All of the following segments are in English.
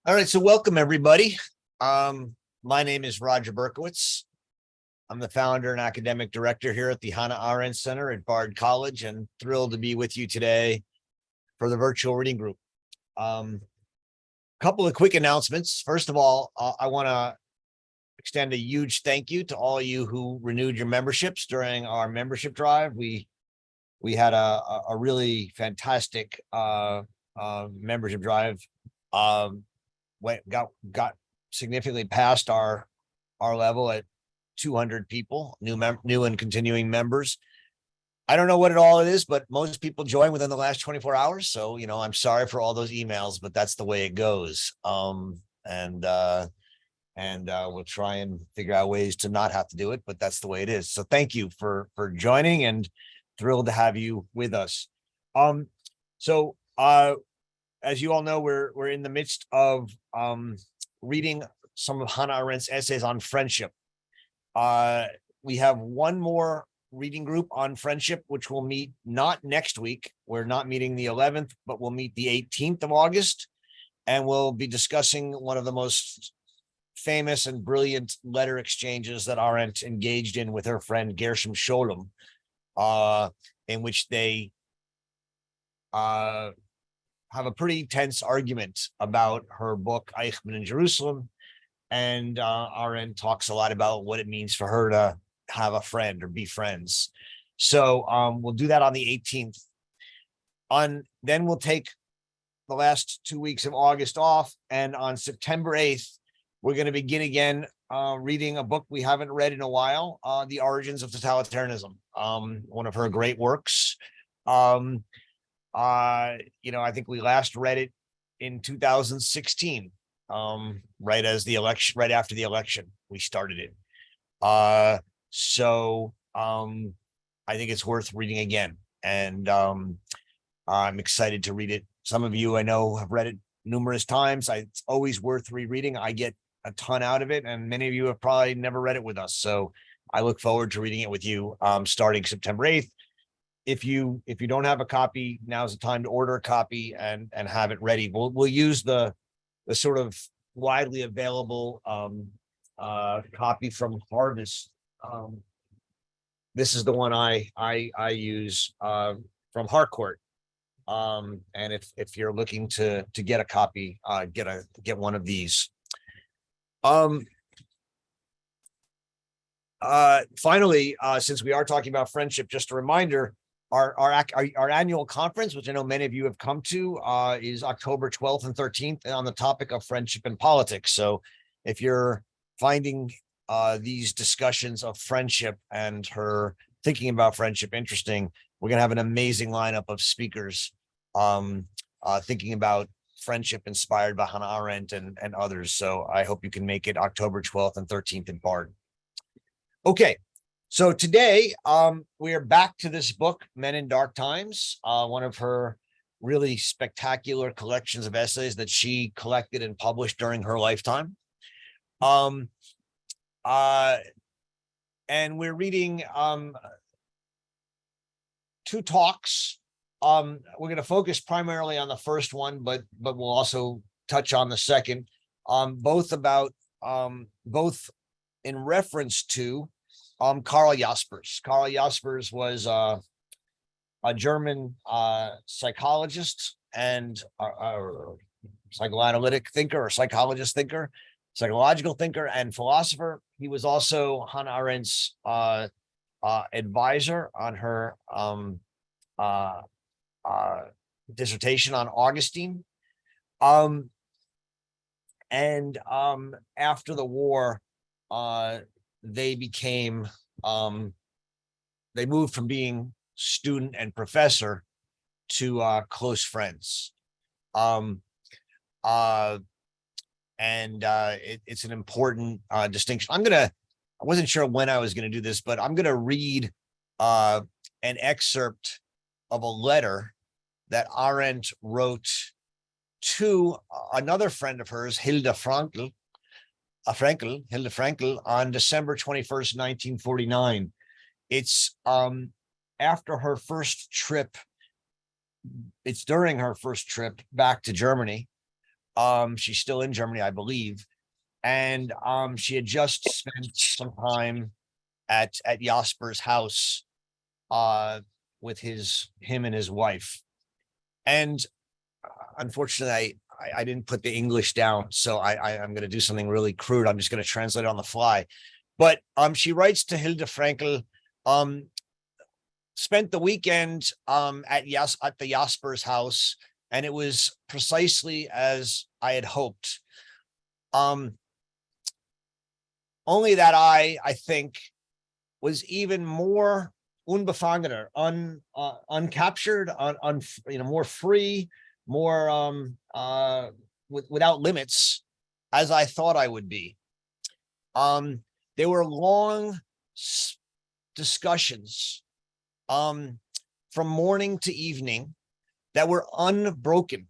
All right, so welcome everybody. My name is Roger Berkowitz. I'm the founder and academic director here at the Hannah Arendt Center at Bard College, and thrilled to be with you today for the virtual reading group. Couple of quick announcements. First of all, I want to extend a huge thank you to all of you who renewed your memberships during our membership drive. We had a really fantastic membership drive. Got significantly past our level at 200 people, new and continuing members. I don't know what it all is, but most people join within the last 24 hours. So, I'm sorry for all those emails, but that's the way it goes. And we'll try and figure out ways to not have to do it, but that's the way it is. So thank you for joining, and thrilled to have you with us. As you all know, we're in the midst of reading some of Hannah Arendt's essays on friendship. We have one more reading group on friendship, which will meet not next week. We're not meeting the 11th, but we'll meet the 18th of August, and we'll be discussing one of the most famous and brilliant letter exchanges that Arendt engaged in with her friend Gershom Scholem, in which they have a pretty tense argument about her book Eichmann in Jerusalem, and Arendt talks a lot about what it means for her to have a friend or be friends. So we'll do that on the 18th. Then we'll take the last 2 weeks of August off, and on September 8th, we're going to begin again reading a book we haven't read in a while, The Origins of Totalitarianism, one of her great works. I think we last read it in 2016, right after the election, we started it. So I think it's worth reading again, and I'm excited to read it. Some of you I know have read it numerous times. It's always worth rereading. I get a ton out of it, and many of you have probably never read it with us. So I look forward to reading it with you starting September 8th. If you don't have a copy, now's the time to order a copy and have it ready. We'll use the sort of widely available copy from Harvest. This is the one I use from Harcourt. And if you're looking to get a copy, get one of these. Finally, since we are talking about friendship, just a reminder. Our annual conference, which I know many of you have come to, is October 12th and 13th on the topic of friendship and politics. So if you're finding these discussions of friendship and her thinking about friendship interesting, we're going to have an amazing lineup of speakers thinking about friendship inspired by Hannah Arendt and others. So I hope you can make it October 12th and 13th in Bard. Okay. So today, we are back to this book, Men in Dark Times, one of her really spectacular collections of essays that she collected and published during her lifetime. And we're reading two talks. We're going to focus primarily on the first one, but we'll also touch on the second, both in reference to Karl Jaspers. Karl Jaspers was a German psychologist and psychoanalytic thinker or psychologist thinker, psychological thinker and philosopher. He was also Hannah Arendt's advisor on her dissertation on Augustine. And after the war, they moved from being student and professor to close friends. It's an important distinction. I wasn't sure when I was going to do this, but I'm going to read an excerpt of a letter that Arendt wrote to another friend of hers, Hilda Frankel, on December 21st, 1949. It's after her first trip. It's during her first trip back to Germany. She's still in Germany, I believe. And she had just spent some time at Jaspers' house with him and his wife. And unfortunately, I didn't put the English down, so I'm going to do something really crude. I'm just going to translate it on the fly. But she writes to Hilde Frankel, spent the weekend at the Jaspers' house, and it was precisely as I had hoped. Only that I think was even more unbefangener, uncaptured, more free, more without limits, as I thought I would be. There were long discussions from morning to evening that were unbroken.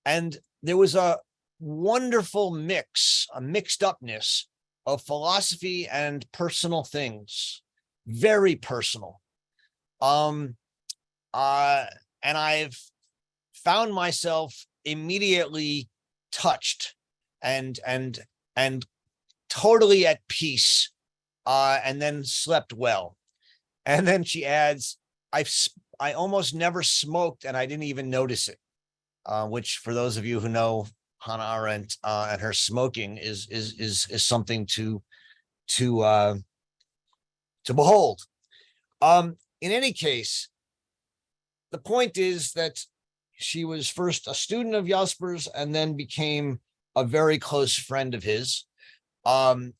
And there was a wonderful mixed upness of philosophy and personal things, very personal. And I've found myself immediately touched and totally at peace, and then slept well. And then she adds, I almost never smoked and I didn't even notice it, which for those of you who know Hannah Arendt and her smoking is something to behold. In any case, the point is that she was first a student of Jaspers and then became a very close friend of his. One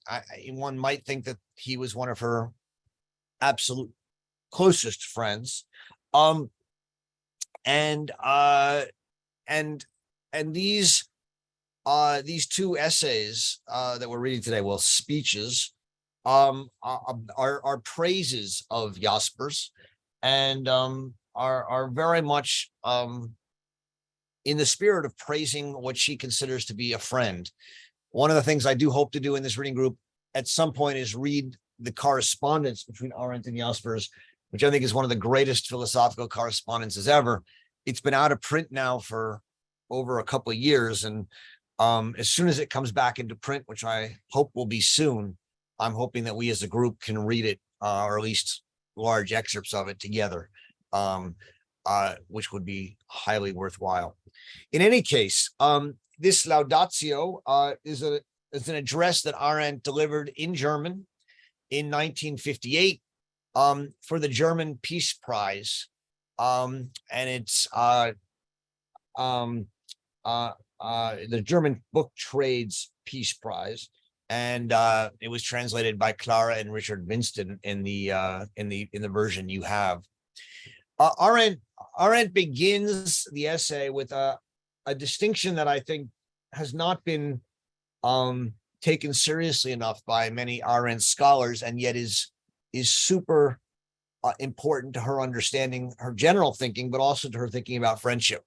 might think that he was one of her absolute closest friends. And these two essays that we're reading today, well, speeches, are praises of Jaspers, and are very much in the spirit of praising what she considers to be a friend. One of the things I do hope to do in this reading group at some point is read the correspondence between Arendt and Jaspers, which I think is one of the greatest philosophical correspondences ever. It's been out of print now for over a couple of years, and as soon as it comes back into print, which I hope will be soon, I'm hoping that we as a group can read it, or at least large excerpts of it together, which would be highly worthwhile. In any case, this Laudatio is an address that Arendt delivered in German in 1958 for the German Peace Prize, and it's the German Book Trades Peace Prize, and it was translated by Clara and Richard Winston in the version you have. Arendt begins the essay with a distinction that I think has not been taken seriously enough by many Arendt scholars, and yet is super important to her understanding, her general thinking, but also to her thinking about friendship.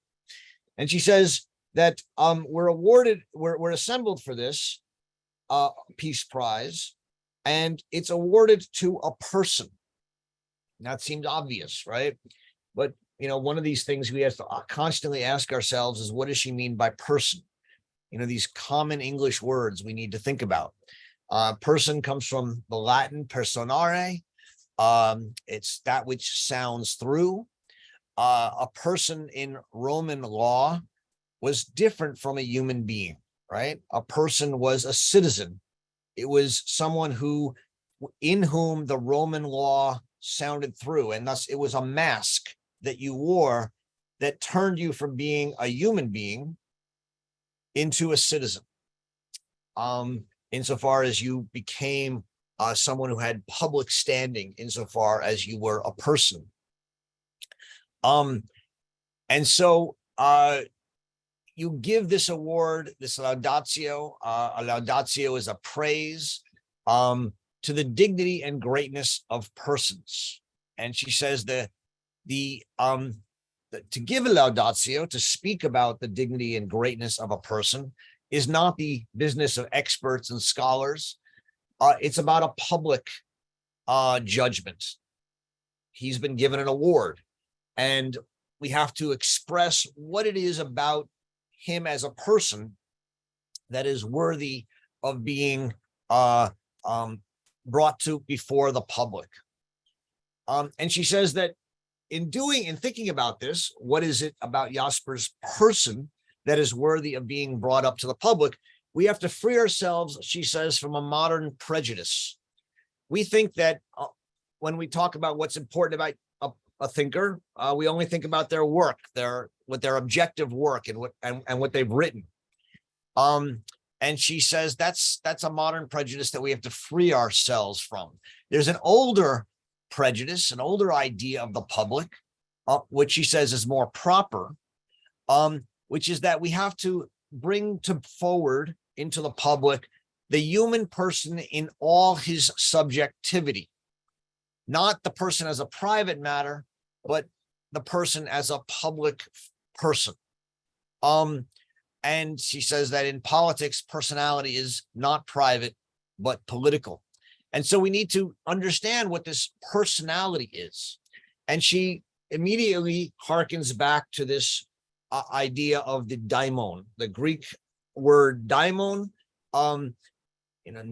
And she says that we're assembled for this Peace Prize, and it's awarded to a person. That seems obvious, right? But one of these things we have to constantly ask ourselves is, what does she mean by person? These common English words we need to think about. Person comes from the Latin personare. It's that which sounds through. A person in Roman law was different from a human being, right? A person was a citizen. It was someone in whom the Roman law sounded through, and thus it was a mask that you wore that turned you from being a human being into a citizen, insofar as you became someone who had public standing, insofar as you were a person. And so you give this award, this Laudatio. A Laudatio is a praise to the dignity and greatness of persons. And she says to give a Laudatio, to speak about the dignity and greatness of a person, is not the business of experts and scholars. It's about a public judgment. He's been given an award, and we have to express what it is about him as a person that is worthy of being brought to before the public. And she says that in thinking about this, what is it about Jaspers' person that is worthy of being brought up to the public? We have to free ourselves, she says, from a modern prejudice. We think that when we talk about what's important about a thinker, we only think about their work, their objective work and what they've written. And she says that's a modern prejudice that we have to free ourselves from. There's an older prejudice, an older idea of the public, which she says is more proper, which is that we have to bring forward into the public the human person in all his subjectivity, not the person as a private matter, but the person as a public person. And she says that in politics, personality is not private, but political. And so we need to understand what this personality is. And she immediately harkens back to this idea of the daimon, the Greek word daimon,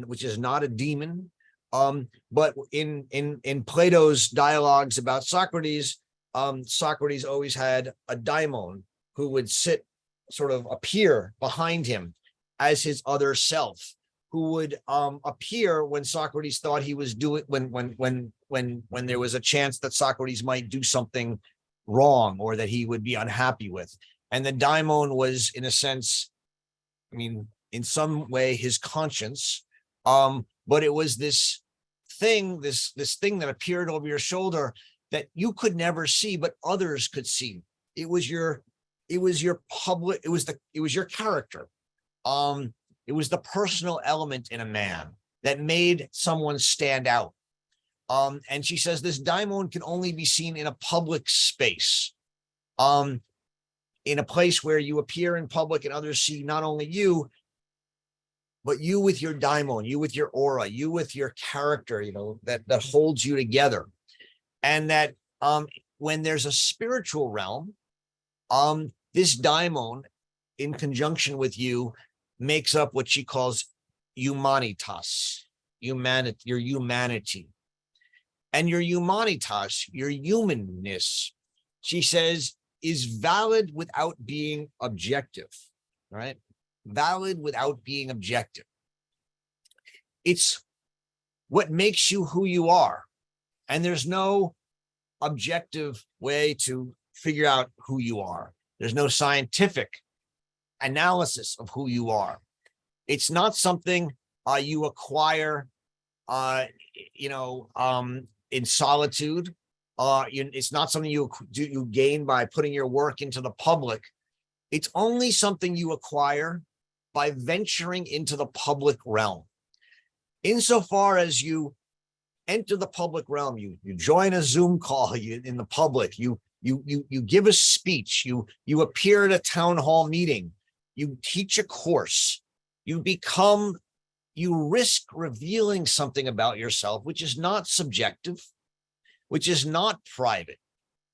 which is not a demon. But in Plato's dialogues about Socrates, Socrates always had a daimon who would sort of appear behind him as his other self, who would appear when Socrates thought he was doing, when there was a chance that Socrates might do something wrong or that he would be unhappy with. And the daimon was, in a sense, in some way, his conscience. But it was this thing that appeared over your shoulder that you could never see, but others could see. It was your public, it was your character. It was the personal element in a man that made someone stand out. And she says this daimon can only be seen in a public space, in a place where you appear in public and others see not only you, but you with your daimon, you with your aura, you with your character, that holds you together. And that when there's a spiritual realm, this daimon, in conjunction with you, makes up what she calls humanitas, your humanity. And your humanitas, your humanness, she says, is valid without being objective, right? Valid without being objective. It's what makes you who you are. And there's no objective way to figure out who you are. There's no scientific analysis of who you are. It's not something you acquire, in solitude. It's not something you gain by putting your work into the public. It's only something you acquire by venturing into the public realm. Insofar as you enter the public realm, you join a Zoom call in the public, you give a speech, you appear at a town hall meeting, you teach a course, you risk revealing something about yourself, which is not subjective, which is not private.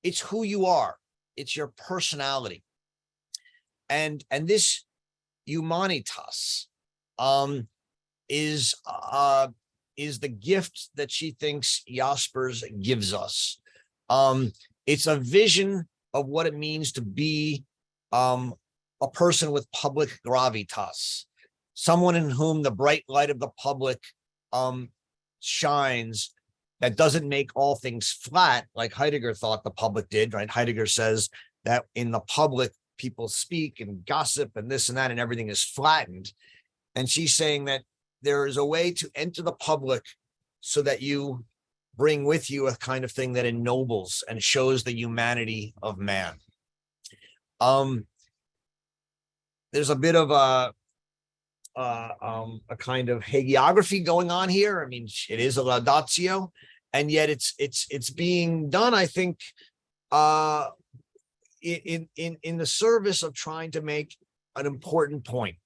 It's who you are. It's your personality. And this humanitas is the gift that she thinks Jaspers gives us. It's a vision of what it means to be a person with public gravitas, someone in whom the bright light of the public shines, that doesn't make all things flat, like Heidegger thought the public did, right? Heidegger says that in the public, people speak and gossip and this and that, and everything is flattened. And she's saying that there is a way to enter the public so that you bring with you a kind of thing that ennobles and shows the humanity of man. There's a bit of a kind of hagiography going on here. I mean, it is a laudatio, and yet it's being done, I think, in the service of trying to make an important point.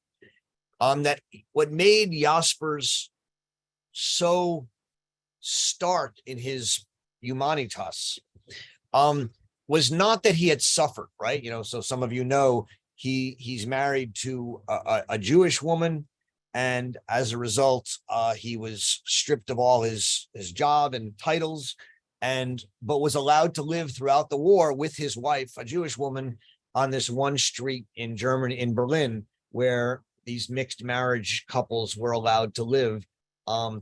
That what made Jaspers so stark in his humanitas was not that he had suffered, right? So some of you know He's married to a Jewish woman, and as a result, he was stripped of all his job and titles, but was allowed to live throughout the war with his wife, a Jewish woman, on this one street in Germany, in Berlin, where these mixed marriage couples were allowed to live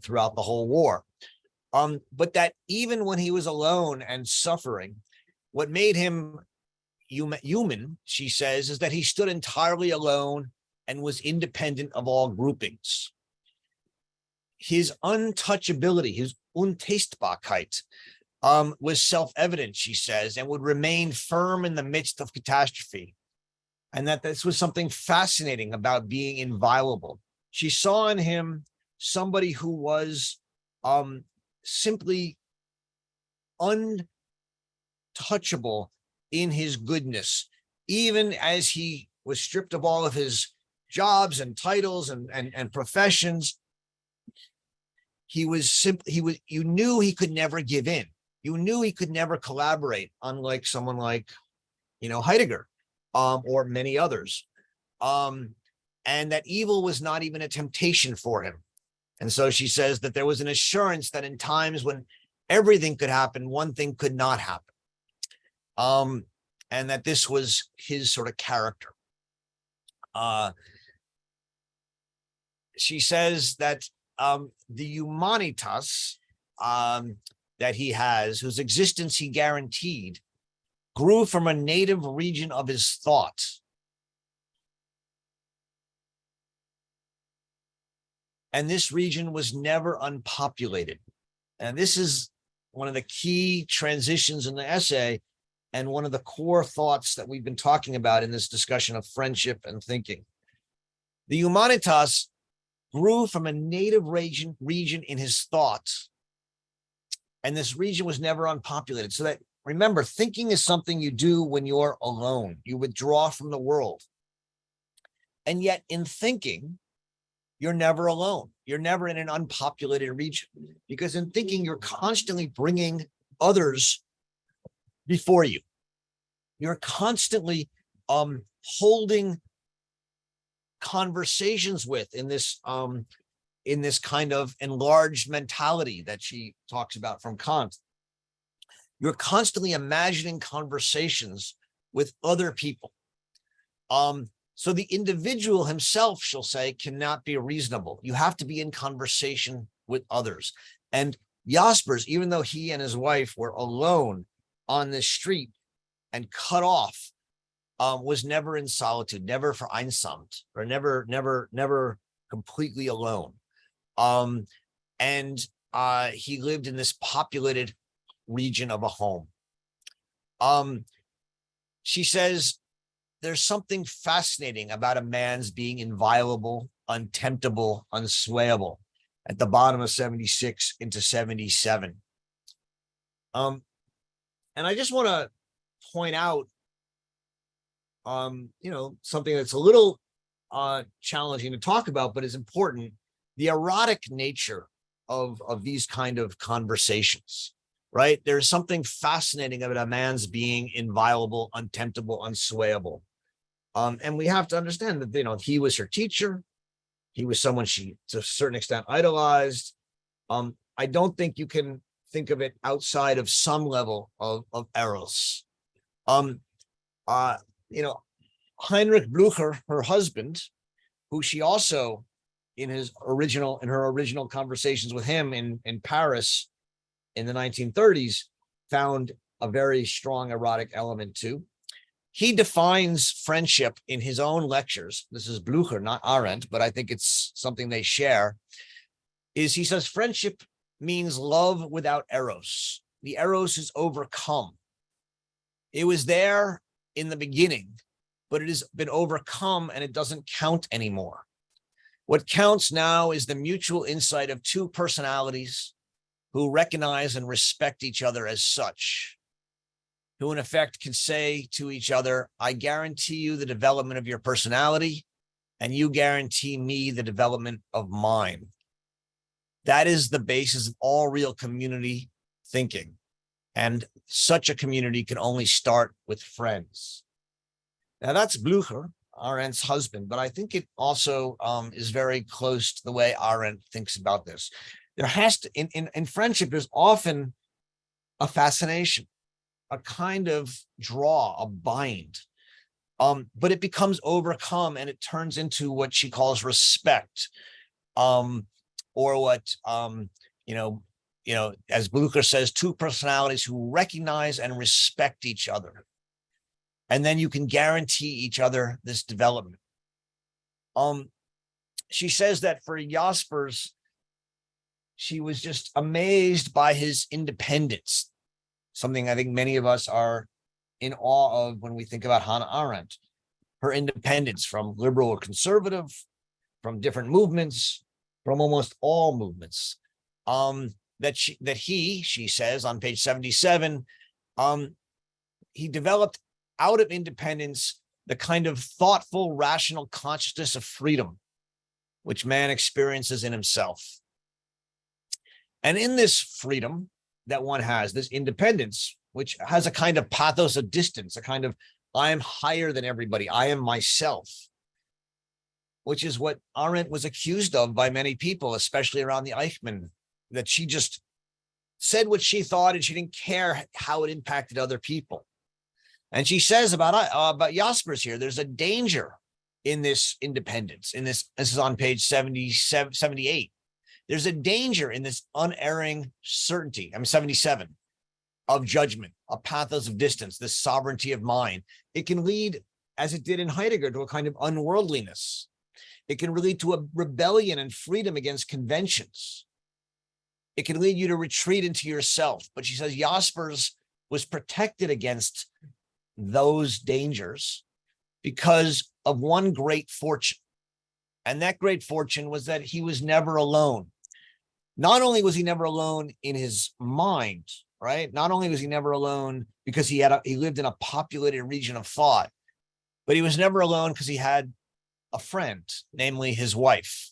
throughout the whole war. But that even when he was alone and suffering, what made him human, she says, is that he stood entirely alone and was independent of all groupings. His untouchability, his Untastbarkeit, was self-evident, she says, and would remain firm in the midst of catastrophe. And that this was something fascinating about being inviolable. She saw in him somebody who was simply untouchable in his goodness, even as he was stripped of all of his jobs and titles and professions. You knew he could never give in. You knew he could never collaborate, unlike someone like, Heidegger, or many others. And that evil was not even a temptation for him. And so she says that there was an assurance that in times when everything could happen, one thing could not happen. And that this was his sort of character. She says that the humanitas that he has, whose existence he guaranteed, grew from a native region of his thought. And this region was never unpopulated. And this is one of the key transitions in the essay, and one of the core thoughts that we've been talking about in this discussion of friendship and thinking. The humanitas grew from a native region in his thoughts, and this region was never unpopulated. So that, remember, thinking is something you do when you're alone. You withdraw from the world. And yet in thinking, you're never alone. You're never in an unpopulated region, because in thinking, you're constantly bringing others before you. You're constantly holding conversations with in this kind of enlarged mentality that she talks about from Kant. You're constantly imagining conversations with other people. So the individual himself, she'll say, cannot be reasonable. You have to be in conversation with others. And Jaspers, even though he and his wife were alone on this street and cut off, was never in solitude, never vereinsamt, or never completely alone. And he lived in this populated region of a home. She says, there's something fascinating about a man's being inviolable, untemptable, unswayable, at the bottom of 76 into 77. And I just want to point out, something that's a little challenging to talk about, but is important: the erotic nature of these kind of conversations, right? There's something fascinating about a man's being inviolable, untemptable, unswayable. And we have to understand that, he was her teacher. He was someone she, to a certain extent, idolized. I don't think you can think of it outside of some level of eros. Heinrich Blücher, her husband, who she also, in her original conversations with him in Paris in the 1930s, found a very strong erotic element too. He defines friendship in his own lectures. This is Blücher, not Arendt, but I think it's something they share. He says, friendship means love without eros. The eros is overcome. It was there in the beginning, but it has been overcome and it doesn't count anymore. What counts now is the mutual insight of two personalities who recognize and respect each other as such, who in effect can say to each other, I guarantee you the development of your personality, and you guarantee me the development of mine. That is the basis of all real community thinking. And such a community can only start with friends. Now that's Blücher. Arendt's husband, but I think it also is very close to the way Arendt thinks about this. There has to, in friendship, there's often a fascination, a kind of draw, a bind. But it becomes overcome and it turns into what she calls respect, or what as Blucher says, two personalities who recognize and respect each other. And then you can guarantee each other this development. She says that for Jaspers, she was just amazed by his independence, something I think many of us are in awe of when we think about Hannah Arendt, her independence from liberal or conservative, from different movements, from almost all movements. She says on page 77, he developed out of independence the kind of thoughtful, rational consciousness of freedom, which man experiences in himself. And in this freedom that one has, this independence, which has a kind of pathos of distance, a kind of, I am higher than everybody, I am myself, which is what Arendt was accused of by many people, especially around the Eichmann, that she just said what she thought and she didn't care how it impacted other people. And she says about Jaspers here, there's a danger in this independence, this is on page 78. There's a danger in this unerring certainty, 77, of judgment, a pathos of distance, this sovereignty of mind. It can lead, as it did in Heidegger, to a kind of unworldliness. It can lead to a rebellion and freedom against conventions. It can lead you to retreat into yourself. But she says Jaspers was protected against those dangers because of one great fortune. And that great fortune was that he was never alone. Not only was he never alone in his mind, right? Not only was he never alone because he lived in a populated region of thought, but he was never alone because he had a friend, namely his wife.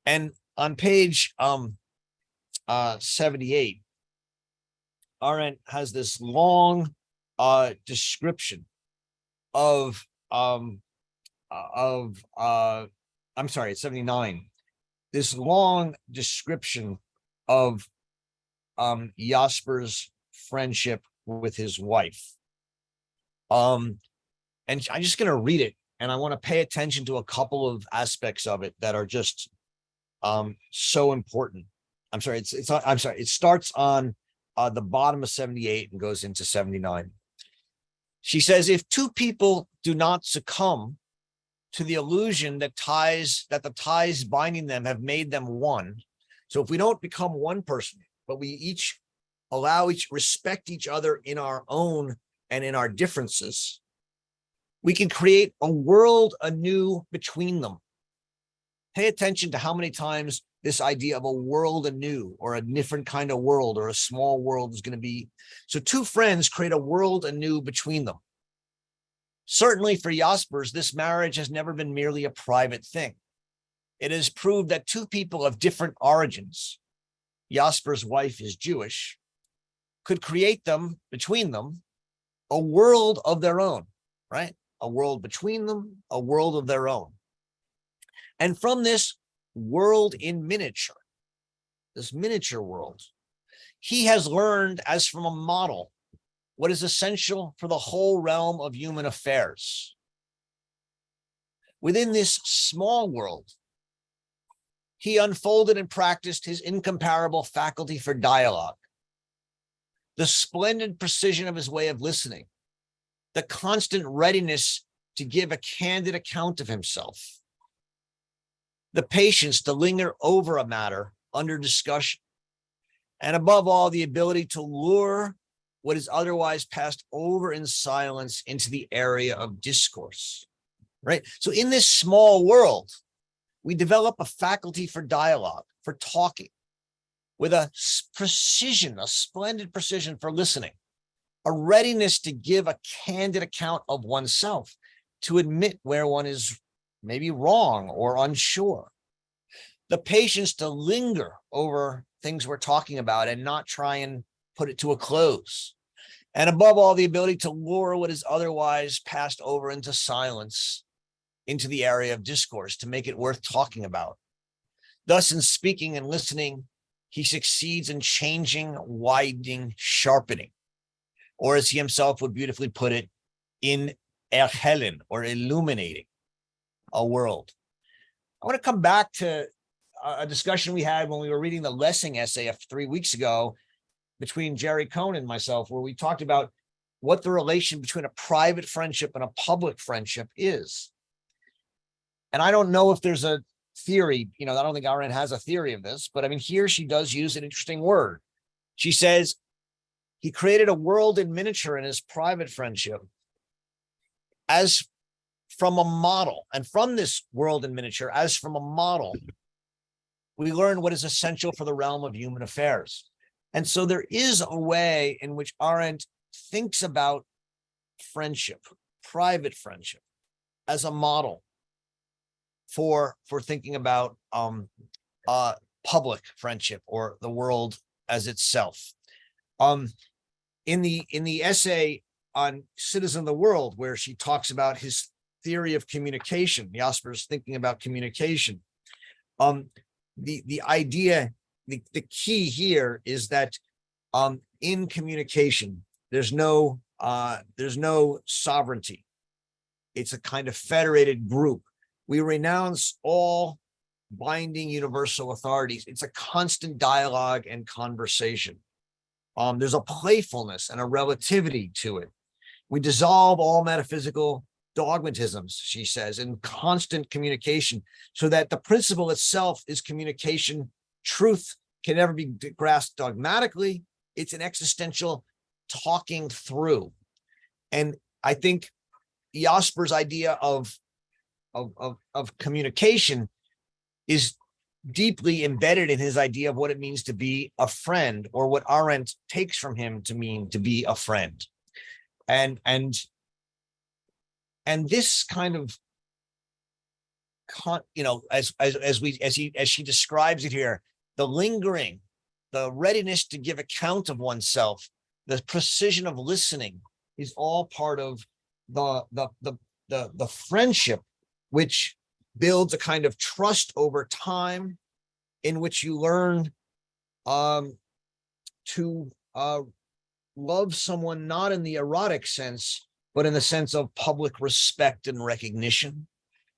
And on page 78, Arendt has this long description of it's 79. This long description of Jaspers' friendship with his wife. And I'm just going to read it, and I want to pay attention to a couple of aspects of it that are just so important. It starts on the bottom of 78 and goes into 79. She says, if two people do not succumb to the illusion that the ties binding them have made them one. So if we don't become one person, but we each respect each other in our own and in our differences, we can create a world anew between them. Pay attention to how many times this idea of a world anew or a different kind of world or a small world is going to be. So two friends create a world anew between them. Certainly for Jaspers, this marriage has never been merely a private thing. It has proved that two people of different origins, Jaspers' wife is Jewish, could create between them, a world of their own, right? A world between them, a world of their own. And from this world in miniature, this miniature world, he has learned as from a model what is essential for the whole realm of human affairs. Within this small world, he unfolded and practiced his incomparable faculty for dialogue, the splendid precision of his way of listening, the constant readiness to give a candid account of himself, the patience to linger over a matter under discussion, and above all, the ability to lure what is otherwise passed over in silence into the area of discourse, right? So in this small world, we develop a faculty for dialogue, for talking, with a precision, a splendid precision for listening, a readiness to give a candid account of oneself, to admit where one is maybe wrong or unsure, the patience to linger over things we're talking about and not try and put it to a close. And above all, the ability to lure what is otherwise passed over into silence into the area of discourse to make it worth talking about. Thus, in speaking and listening, he succeeds in changing, widening, sharpening, or as he himself would beautifully put it, in erhellen, or illuminating a world. I want to come back to a discussion we had when we were reading the Lessing essay 3 weeks ago between Jerry Cohn and myself, where we talked about what the relation between a private friendship and a public friendship is. And I don't know if there's a theory, I don't think Arendt has a theory of this, but I mean, here she does use an interesting word. She says, he created a world in miniature in his private friendship as from a model. And from this world in miniature, as from a model, we learn what is essential for the realm of human affairs. And so there is a way in which Arendt thinks about friendship, private friendship, as a model for thinking about public friendship or the world as itself. In the essay on Citizen of the World, where she talks about his theory of communication, Jaspers thinking about communication, the idea, the key here is that in communication, there's no sovereignty. It's a kind of federated group. We renounce all binding universal authorities. It's a constant dialogue and conversation. There's a playfulness and a relativity to it. We dissolve all metaphysical dogmatisms, she says, in constant communication, so that the principle itself is communication. Truth can never be grasped dogmatically. It's an existential talking through. And I think Jaspers' idea of communication is deeply embedded in his idea of what it means to be a friend, or what Arendt takes from him to mean to be a friend. And this kind of, as she describes it here, the lingering, the readiness to give account of oneself, the precision of listening is all part of the friendship, which builds a kind of trust over time, in which you learn to love someone not in the erotic sense, but in the sense of public respect and recognition,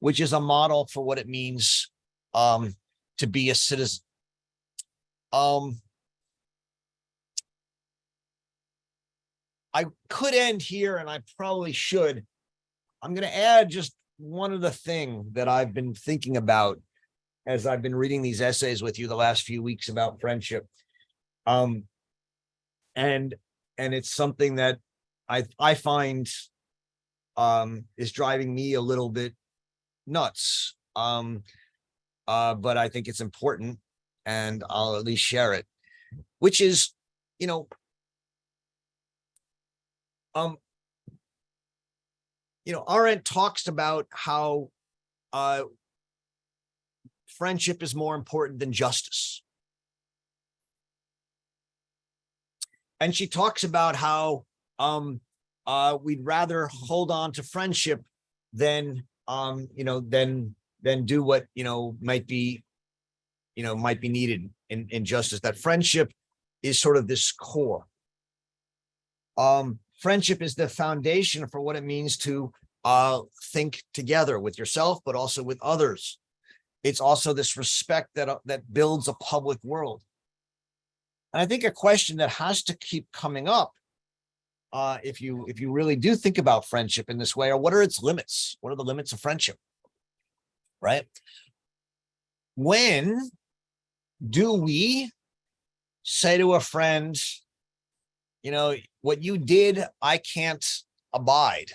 which is a model for what it means to be a citizen. I could end here, and I probably should. I'm going to add just one other thing that I've been thinking about as I've been reading these essays with you the last few weeks about friendship. And it's something that I find is driving me a little bit nuts. But I think it's important, and I'll at least share it, which is, Arendt talks about how friendship is more important than justice. And she talks about how we'd rather hold on to friendship than do what might be needed in justice. That friendship is sort of this core. Friendship is the foundation for what it means to think together with yourself, but also with others. It's also this respect that builds a public world. And I think a question that has to keep coming up, if you really do think about friendship in this way, are what are its limits? What are the limits of friendship? Right? When do we say to a friend, what you did, I can't abide,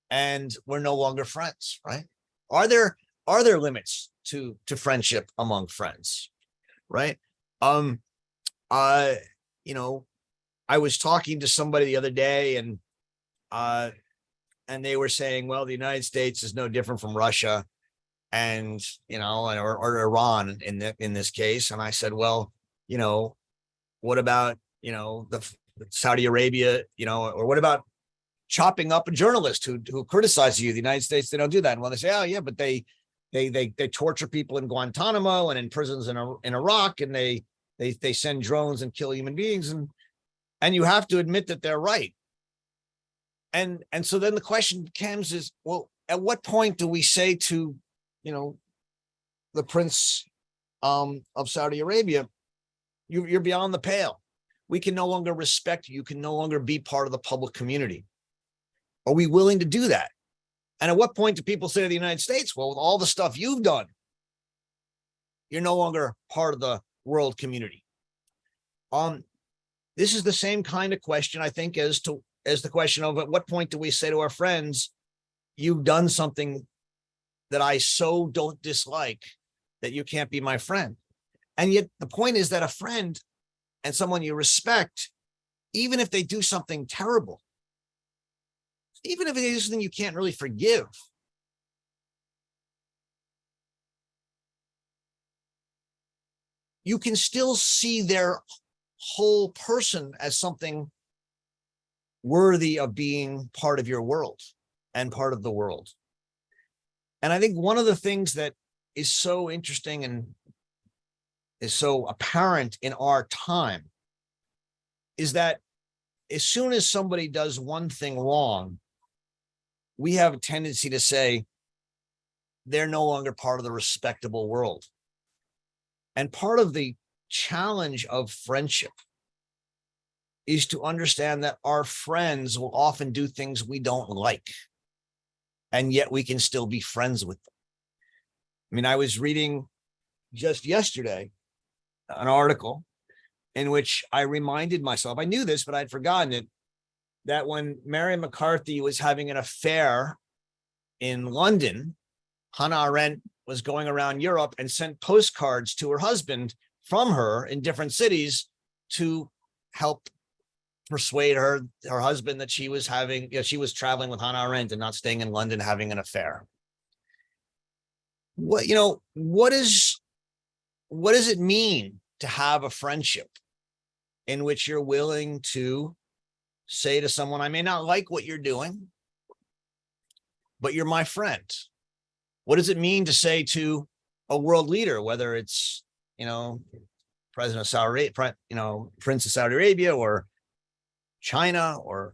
and we're no longer friends, right? Are there limits to friendship among friends, right? I was talking to somebody the other day, and they were saying, well, the United States is no different from Russia, and or Iran in this case. And I said, well, what about the Saudi Arabia, or what about chopping up a journalist who criticizes you. The United States, they don't do that. And when they say, oh yeah, but they torture people in Guantanamo and in prisons in Iraq, and they send drones and kill human beings, and you have to admit that they're right. And so then the question comes is, well, at what point do we say to, the Prince of Saudi Arabia, you're beyond the pale. We can no longer respect you. You can no longer be part of the public community. Are we willing to do that? And at what point do people say to the United States, well, with all the stuff you've done, you're no longer part of the world community? This is the same kind of question, I think, as the question of at what point do we say to our friends, you've done something that I so don't dislike that you can't be my friend. And yet the point is that a friend and someone you respect, even if they do something terrible, even if it is something you can't really forgive, you can still see their whole person as something worthy of being part of your world and part of the world. And I think one of the things that is so interesting and is so apparent in our time is that as soon as somebody does one thing wrong, we have a tendency to say they're no longer part of the respectable world. And part of the challenge of friendship is to understand that our friends will often do things we don't like, and yet we can still be friends with them. I mean, I was reading just yesterday an article in which I reminded myself, I knew this, but I'd forgotten it, that when Mary McCarthy was having an affair in London, Hannah Arendt was going around Europe and sent postcards to her husband from her in different cities to help persuade her husband that she was she was traveling with Hannah Arendt and not staying in London having an affair. What does it mean to have a friendship in which you're willing to say to someone, I may not like what you're doing, but you're my friend? What does it mean to say to a world leader, whether it's, President of Saudi, Prince of Saudi Arabia or China or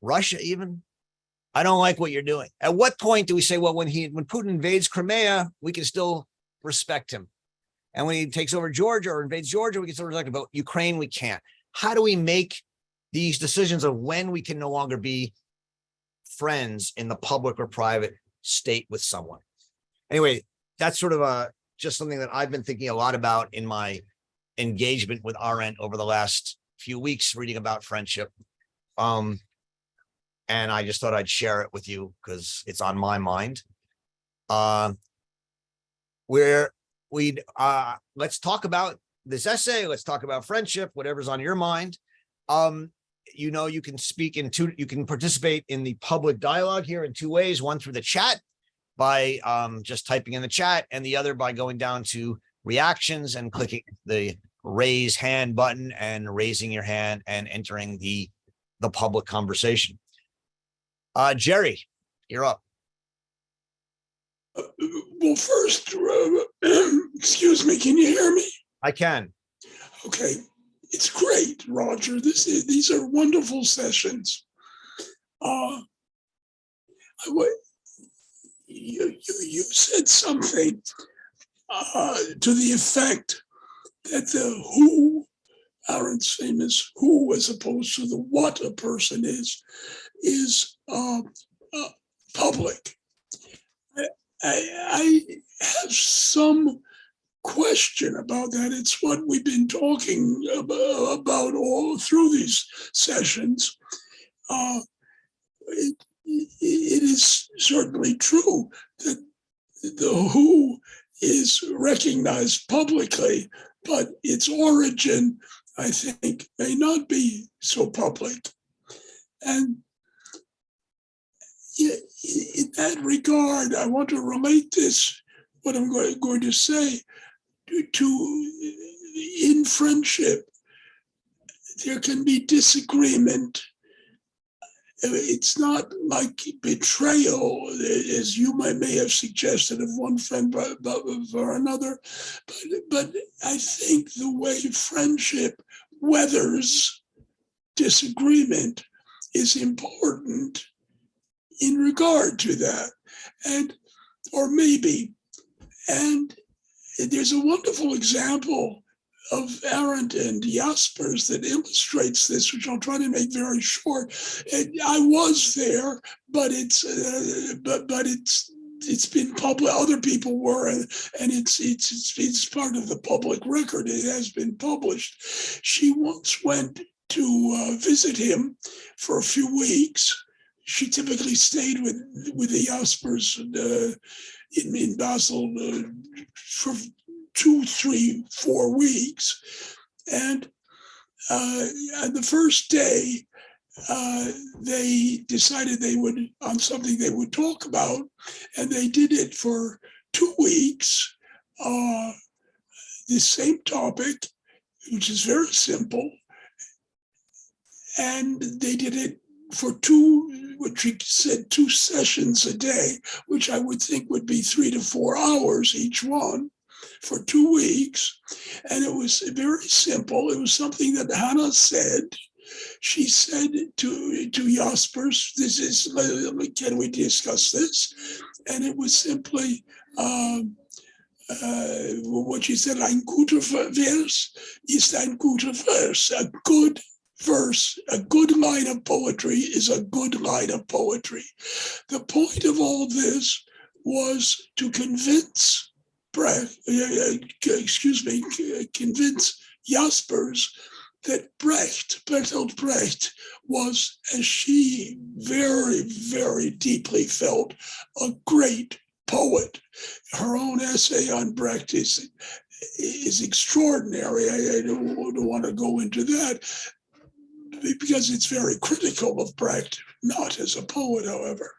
Russia even, I don't like what you're doing? At what point do we say, well, when Putin invades Crimea, we can still respect him, and when he takes over Georgia or invades Georgia, we can still respect him, but Ukraine, we can't? How do we make these decisions of when we can no longer be friends in the public or private state with someone? Anyway, that's sort of just something that I've been thinking a lot about in my engagement with Arendt over the last few weeks, reading about friendship. And I just thought I'd share it with you because it's on my mind. Let's talk about this essay. Let's talk about friendship, whatever's on your mind. You can speak you can participate in the public dialogue here in two ways: one through the chat by just typing in the chat, and the other by going down to reactions and clicking the raise hand button and raising your hand and entering the public conversation. Jerry, you're up. Well, first, excuse me, can you hear me? I can. Okay, it's great, Roger. These are wonderful sessions. You said something to the effect that the who, Arendt's famous who, as opposed to the what a person is public. I have some question about that. It's what we've been talking about all through these sessions. It is certainly true that the who is recognized publicly, but its origin, I think, may not be so public. And in that regard, I want to relate this, what I'm going to say, to in friendship. There can be disagreement It's not like betrayal, as you may have suggested of one friend for another, but I think the way friendship weathers disagreement is important in regard to that. And, or maybe, and there's a wonderful example of Arendt and Jaspers that illustrates this, which I'll try to make very short. And I was there, but it's been public. Other people were, and it's part of the public record. It has been published. She once went to visit him for a few weeks. She typically stayed with the Jaspers in Basel for 2, 3, 4 weeks. And the first day, they decided they would, on something they would talk about, and they did it for 2 weeks, the same topic, which is very simple. And they did it for 2, what she said, 2 sessions a day, which I would think would be 3 to 4 hours each one, for 2 weeks. And it was very simple. It was something that Hannah said. She said to Jaspers, "This is, can we discuss this?" And it was simply what she said, ein guter Vers ist ein guter Vers. A good verse, a good line of poetry is a good line of poetry. The point of all this was to convince convince Jaspers that Bertolt Brecht was, as she very, very deeply felt, a great poet. Her own essay on Brecht is extraordinary. I don't want to go into that because it's very critical of Brecht, not as a poet, however.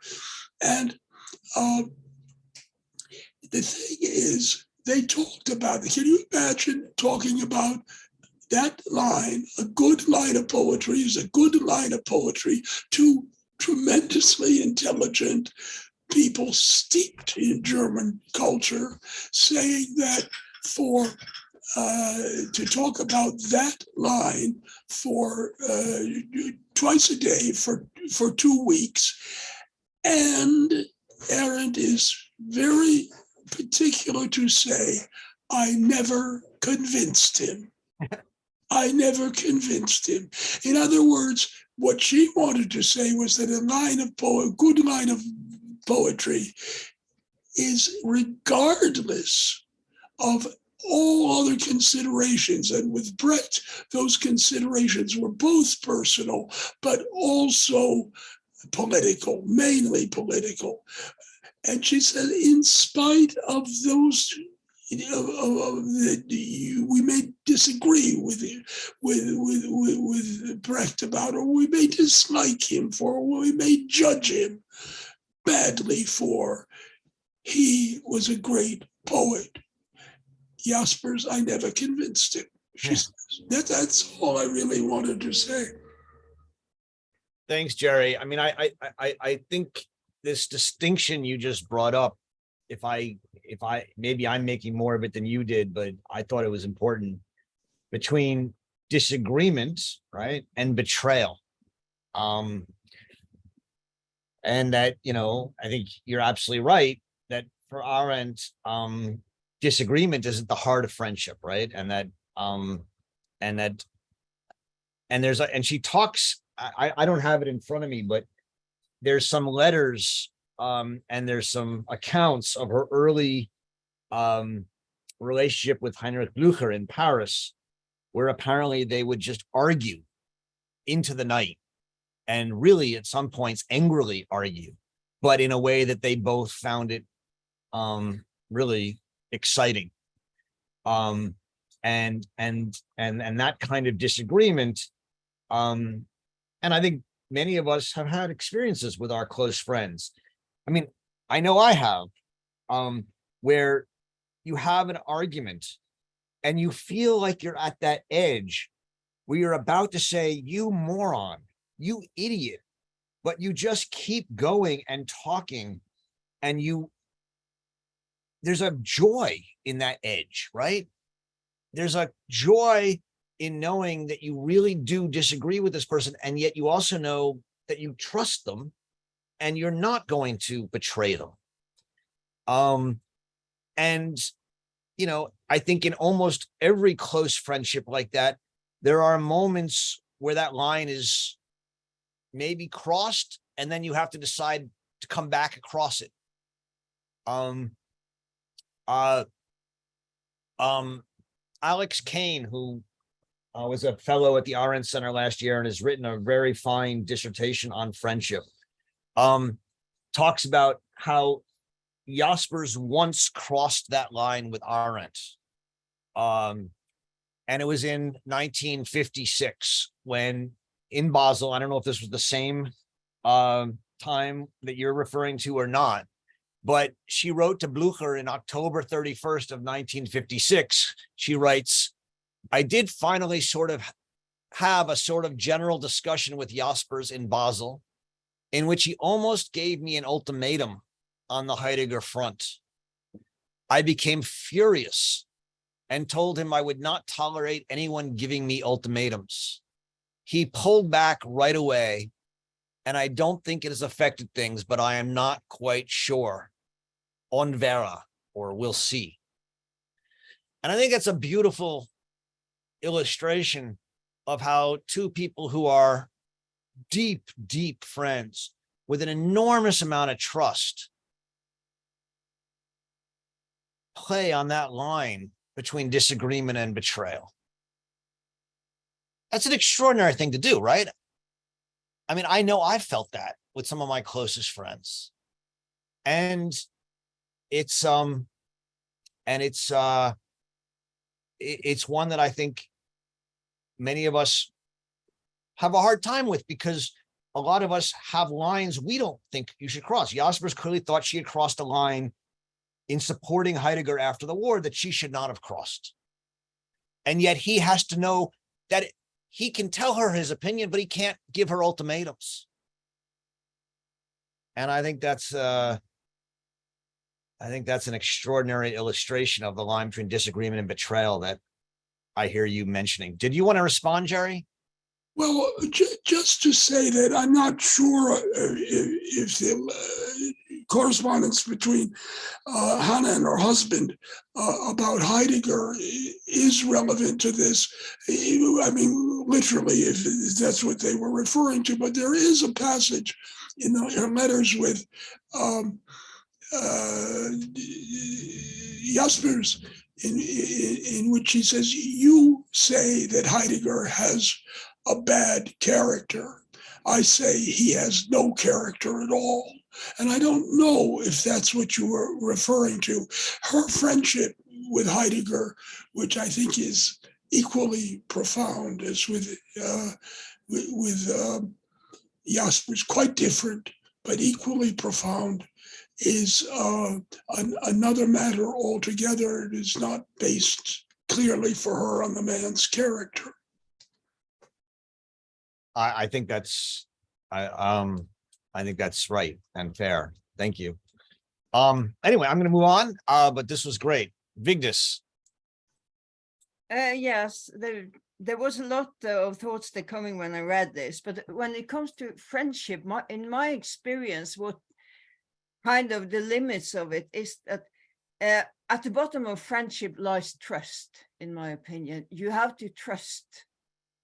And the thing is, they talked about, can you imagine talking about that line? A good line of poetry is a good line of poetry to tremendously intelligent people steeped in German culture, saying that to talk about that line for twice a day for 2 weeks. And Arendt is very particular to say, I never convinced him. I never convinced him. In other words, what she wanted to say was that a good line of poetry is regardless of all other considerations. And with Brecht, those considerations were both personal, but also political, mainly political. And she said, in spite of those, we may disagree with Brecht about, or we may dislike him for, or we may judge him badly for, he was a great poet. Jaspers, I never convinced him. She says, that's all I really wanted to say. Thanks, Jerry. I mean, I think this distinction you just brought up, if I maybe I'm making more of it than you did, but I thought it was important, between disagreement, right, and betrayal. And that, I think you're absolutely right that for Arendt, disagreement is at the heart of friendship, right? And she talks, I don't have it in front of me, but there's some letters and there's some accounts of her early relationship with Heinrich Blücher in Paris, where apparently they would just argue into the night, and really at some points angrily argue, but in a way that they both found it really exciting. And that kind of disagreement, and I think many of us have had experiences with our close friends. I mean, I know I have, where you have an argument and you feel like you're at that edge where you're about to say, you moron, you idiot. but you just keep going and talking, and there's a joy in that edge, right? There's a joy in knowing that you really do disagree with this person, and yet you also know that you trust them and you're not going to betray them. And I think in almost every close friendship like that, there are moments where that line is maybe crossed, and then you have to decide to come back across it. Alex Kane, who was a fellow at the Arendt Center last year and has written a very fine dissertation on friendship, talks about how Jaspers once crossed that line with Arendt. And it was in 1956 when in Basel, I don't know if this was the same time that you're referring to or not, but she wrote to Blücher in October 31st of 1956. She writes, I did finally sort of have a sort of general discussion with Jaspers in Basel, in which he almost gave me an ultimatum on the Heidegger front. I became furious and told him I would not tolerate anyone giving me ultimatums. He pulled back right away, and I don't think it has affected things, but I am not quite sure. On verra, or we'll see. And I think that's a beautiful illustration of how two people who are deep, deep friends with an enormous amount of trust play on that line between disagreement and betrayal. That's an extraordinary thing to do, right? I mean, I know I felt that with some of my closest friends. And it's one that I think many of us have a hard time with, because a lot of us have lines we don't think you should cross. Jaspers clearly thought she had crossed a line in supporting Heidegger after the war that she should not have crossed. And yet he has to know that he can tell her his opinion, but he can't give her ultimatums. And I think that's an extraordinary illustration of the line between disagreement and betrayal that I hear you mentioning. Did you want to respond, Jerry? Well, just to say that I'm not sure if the correspondence between Hannah and her husband about Heidegger is relevant to this. I mean, literally, if that's what they were referring to, but there is a passage in her letters with Jaspers in which he says, you say that Heidegger has a bad character. I say he has no character at all. And I don't know if that's what you were referring to. Her friendship with Heidegger, which I think is equally profound as with Jaspers, quite different, but equally profound, is another matter altogether. It is not based clearly for her on the man's character. I think that's right and fair. Thank you. Anyway, I'm going to move on. But this was great, Vigdis. Yes, there was a lot of thoughts that coming when I read this, but when it comes to friendship, in my experience, what kind of the limits of it is that at the bottom of friendship lies trust, in my opinion. You have to trust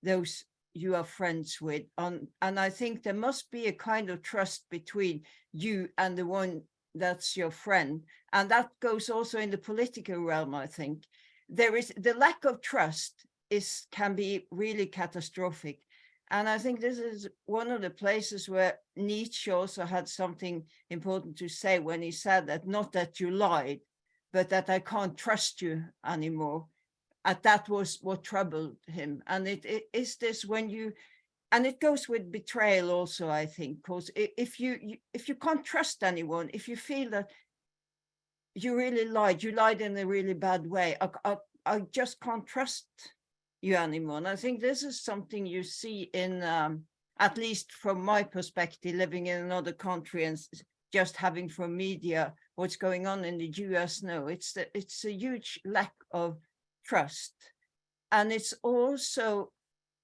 those you are friends with. And I think there must be a kind of trust between you and the one that's your friend. And that goes also in the political realm, I think. There is the lack of trust can be really catastrophic. And I think this is one of the places where Nietzsche also had something important to say when he said that, not that you lied, but that I can't trust you anymore. And that was what troubled him. And it is this when you, and it goes with betrayal also, I think, because if you can't trust anyone, if you feel that you lied in a really bad way, I just can't trust you anymore. And I think this is something you see in at least from my perspective, living in another country and just having from media what's going on in the US. No, it's a huge lack of trust. And it's also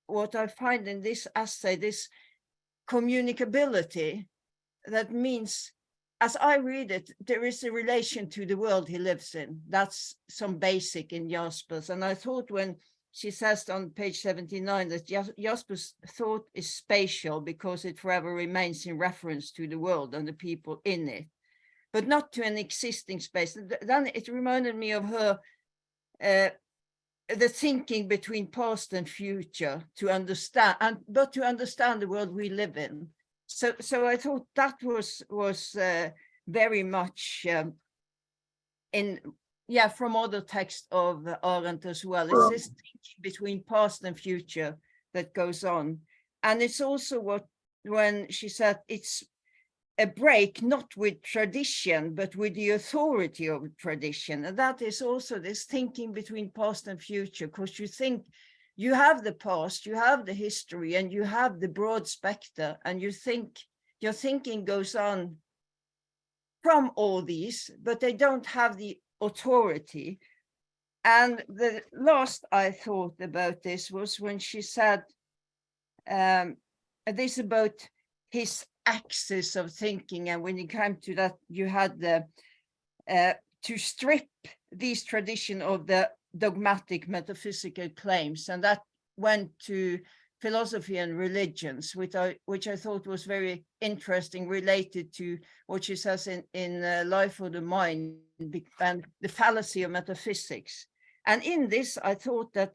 what I find in this essay, this communicability, that means, as I read it, there is a relation to the world he lives in. That's some basic in Jaspers. And I thought when she says on page 79 that Jaspers' thought is spatial because it forever remains in reference to the world and the people in it, but not to an existing space. Then it reminded me of her, the thinking between past and future to understand, but to understand the world we live in. So I thought that was very much from other texts of Arendt as well. It's this thinking between past and future that goes on. And it's also when she said it's a break, not with tradition, but with the authority of tradition. And that is also this thinking between past and future, because you think you have the past, you have the history, and you have the broad spectre, and you think your thinking goes on from all these, but they don't have the authority. And the last I thought about this was when she said this about his axis of thinking, and when you came to that, you had the to strip these tradition of the dogmatic metaphysical claims, and that went to philosophy and religions, which I thought was very interesting, related to what she says in Life of the Mind and the fallacy of metaphysics. And in this, I thought that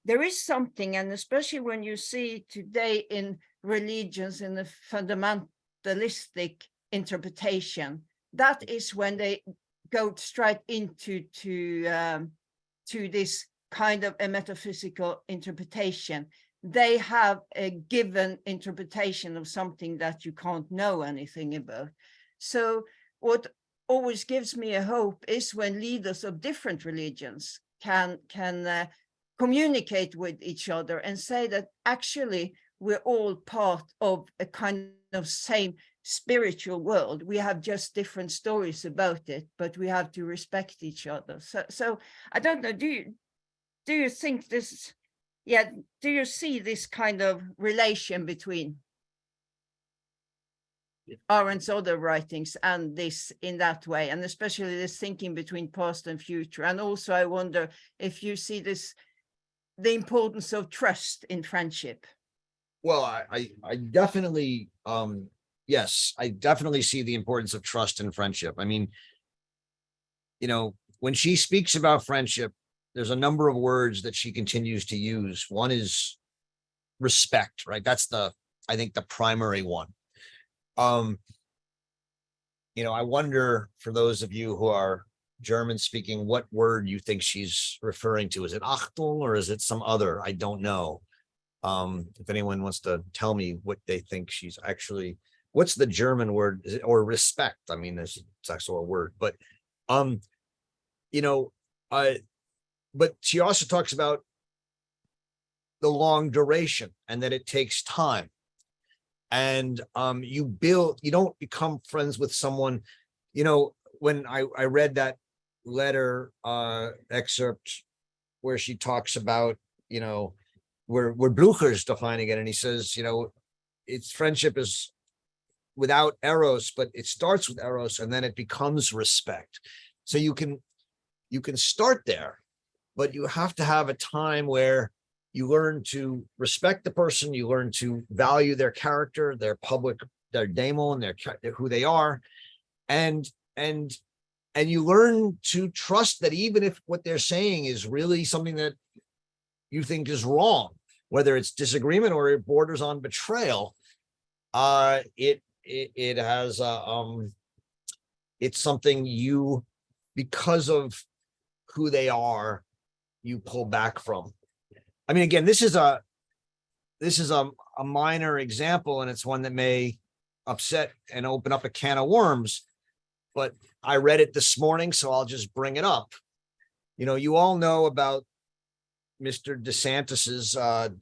there is something, and especially when you see today in religions in a fundamentalistic interpretation, that is when they go straight into this kind of a metaphysical interpretation. They have a given interpretation of something that you can't know anything about. So what always gives me a hope is when leaders of different religions can communicate with each other and say that actually we're all part of a kind of same spiritual world. We have just different stories about it, but we have to respect each other. So I don't know, do you think this, do you see this kind of relation between Arendt's other writings and this in that way, and especially this thinking between past and future? And also I wonder if you see this, the importance of trust in friendship. Well, I definitely, yes, I definitely see the importance of trust in friendship. I mean, when she speaks about friendship, there's a number of words that she continues to use. One is respect, right? That's I think the primary one. I wonder, for those of you who are German speaking, what word you think she's referring to. Is it Achtung or is it some other? I don't know. If anyone wants to tell me what they think she's actually, what's the German word? Is it, or respect? I mean, it's actually a word, but but she also talks about the long duration and that it takes time. And you don't become friends with someone, when I read that letter excerpt where she talks about, where Blucher's defining it, and he says, it's friendship is without eros, but it starts with eros and then it becomes respect. So you can start there, but you have to have a time where you learn to respect the person, you learn to value their character, their public, their daemon, who they are, and you learn to trust that even if what they're saying is really something that you think is wrong, whether it's disagreement or it borders on betrayal, it has it's something you, because of who they are, you pull back from. I mean, again, this is a minor example, and it's one that may upset and open up a can of worms, but I read it this morning, so I'll just bring it up. You all know about Mr. DeSantis's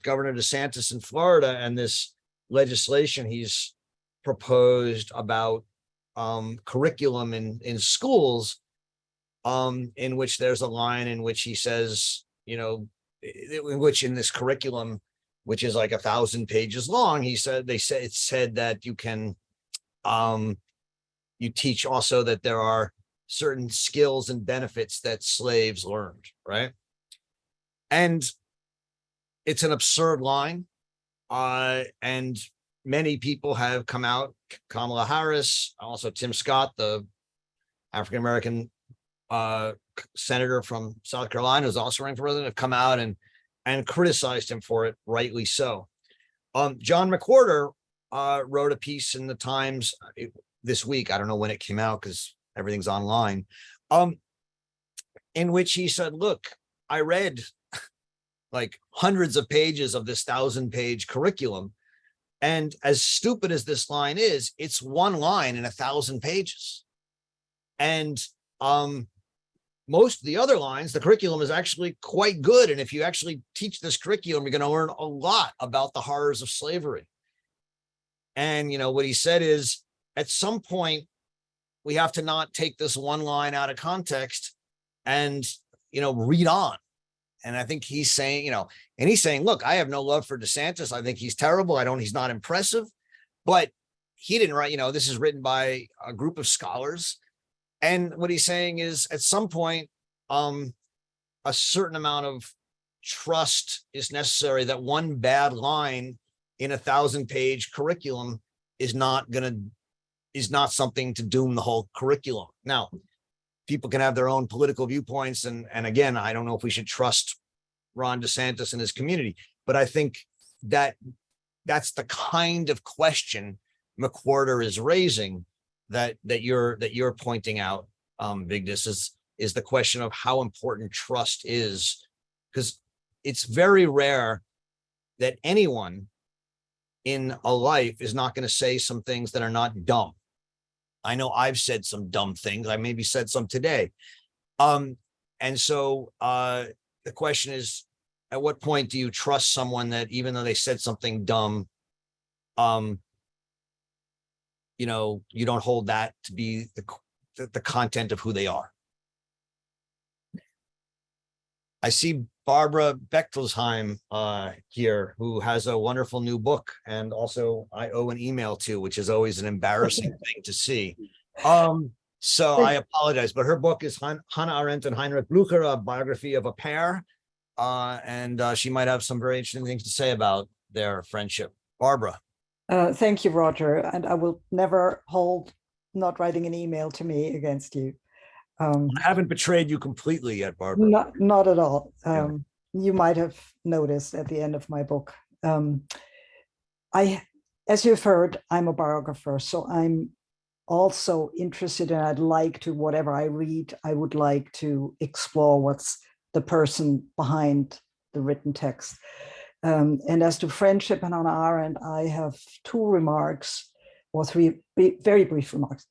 Governor DeSantis in Florida, and this legislation he's proposed about curriculum in schools, in which there's a line in which he says, in which in this curriculum, which is like 1,000 pages long, it said that you can, you teach also that there are certain skills and benefits that slaves learned, right? And it's an absurd line. And many people have come out, Kamala Harris, also Tim Scott, the African-American senator from South Carolina, who's also running for president, have come out and criticized him for it, rightly so. John McWhorter wrote a piece in the Times this week. I don't know when it came out because everything's online, in which he said, look, I read like hundreds of pages of this 1,000-page curriculum. And as stupid as this line is, it's one line in 1,000 pages. And most of the other lines, the curriculum is actually quite good. And if you actually teach this curriculum, you're going to learn a lot about the horrors of slavery. And, what he said is, at some point, we have to not take this one line out of context and, read on. And I think he's saying, and he's saying, look, I have no love for DeSantis. I think he's terrible. He's not impressive, but he didn't write, this is written by a group of scholars. And what he's saying is at some point, a certain amount of trust is necessary that one bad line in 1,000-page curriculum is not something to doom the whole curriculum. Now, people can have their own political viewpoints. And again, I don't know if we should trust Ron DeSantis and his community, but I think that's the kind of question McWhorter is raising that you're pointing out, Vigdis, is the question of how important trust is, because it's very rare that anyone in a life is not going to say some things that are not dumb. I know I've said some dumb things. I maybe said some today. And so the question is, at what point do you trust someone that even though they said something dumb, you don't hold that to be the content of who they are? I see Barbara Bechtelsheim here, who has a wonderful new book, and also I owe an email to, which is always an embarrassing thing to see. So I apologize, but her book is Hannah Arendt and Heinrich Blücher, a biography of a pair, and she might have some very interesting things to say about their friendship. Barbara. Thank you, Roger, and I will never hold not writing an email to me against you. I haven't betrayed you completely yet, Barbara. Not at all. You might have noticed at the end of my book. As you've heard, I'm a biographer, so I'm also interested, and I'd like to, whatever I read, I would like to explore what's the person behind the written text. And as to friendship and Hannah Arendt, I have two remarks, or three very brief remarks.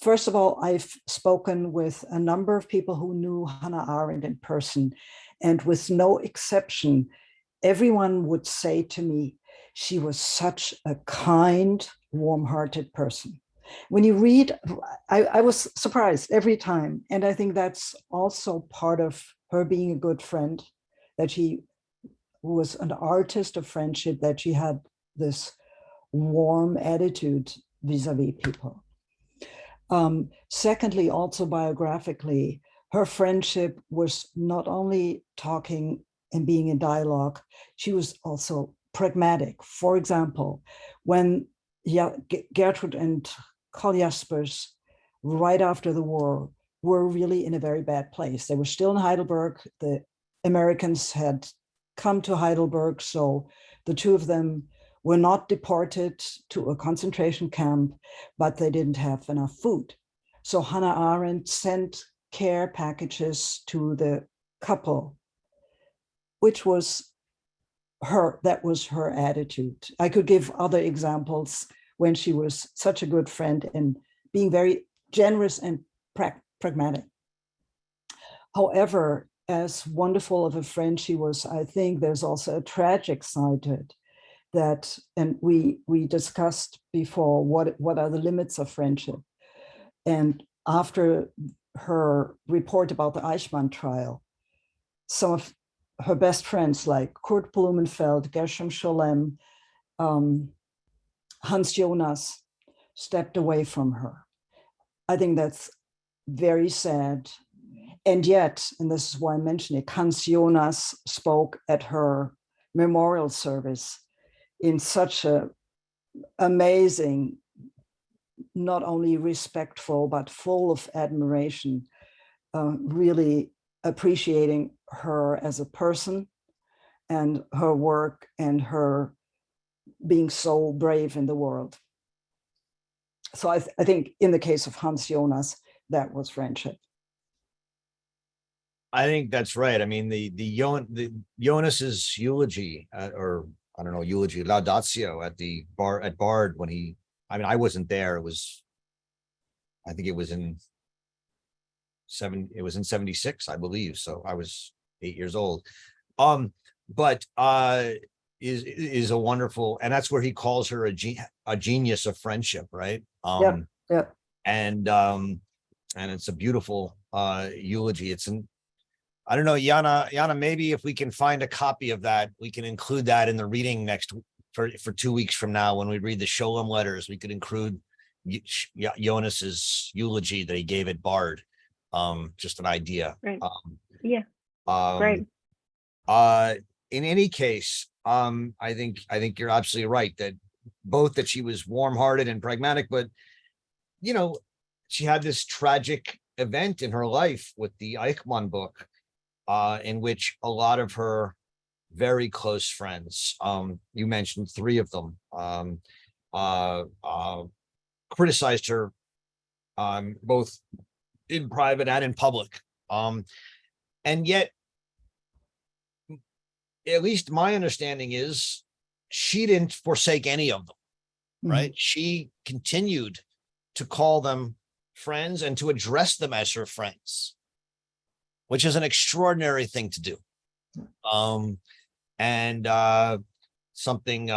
First of all, I've spoken with a number of people who knew Hannah Arendt in person, and with no exception, everyone would say to me, she was such a kind, warm-hearted person. When you read, I was surprised every time. And I think that's also part of her being a good friend, that she was an artist of friendship, that she had this warm attitude vis-a-vis people. Secondly, also biographically, her friendship was not only talking and being in dialogue, she was also pragmatic. For example, when Gertrude and Carl Jaspers, right after the war, were really in a very bad place. They were still in Heidelberg. The Americans had come to Heidelberg, so the two of them were not deported to a concentration camp, but they didn't have enough food. So Hannah Arendt sent care packages to the couple, which was that was her attitude. I could give other examples when she was such a good friend and being very generous and pragmatic. However, as wonderful of a friend she was, I think there's also a tragic side to it. that, and we discussed before what are the limits of friendship. And after her report about the Eichmann trial, some of her best friends like Kurt Blumenfeld, Gershom Scholem, Hans Jonas stepped away from her. I think that's very sad. And yet, and this is why I mentioned it, Hans Jonas spoke at her memorial service in such a amazing, not only respectful, but full of admiration, really appreciating her as a person and her work and her being so brave in the world. So I think in the case of Hans Jonas, that was friendship. I think that's right. I mean, the Jonas's eulogy, or I don't know, eulogy, Laudatio at the bar at Bard when he, I mean, I wasn't there. It was, I think it was in 76, I believe. So I was 8 years old. But is a wonderful, and that's where he calls her a genius of friendship, right? Yeah. And it's a beautiful eulogy. It's an, I don't know, Yana, maybe if we can find a copy of that, we can include that in the reading next for 2 weeks from now when we read the Scholem letters. We could include Jonas's eulogy that he gave at Bard. Just an idea. Right. Yeah. Great. In any case, I think you're absolutely right that both that she was warm-hearted and pragmatic, but you know, she had this tragic event in her life with the Eichmann book, in which a lot of her very close friends, you mentioned 3 of them, criticized her, both in private and in public. And yet, at least my understanding is she didn't forsake any of them, right? She continued to call them friends and to address them as her friends, which is an extraordinary thing to do. And something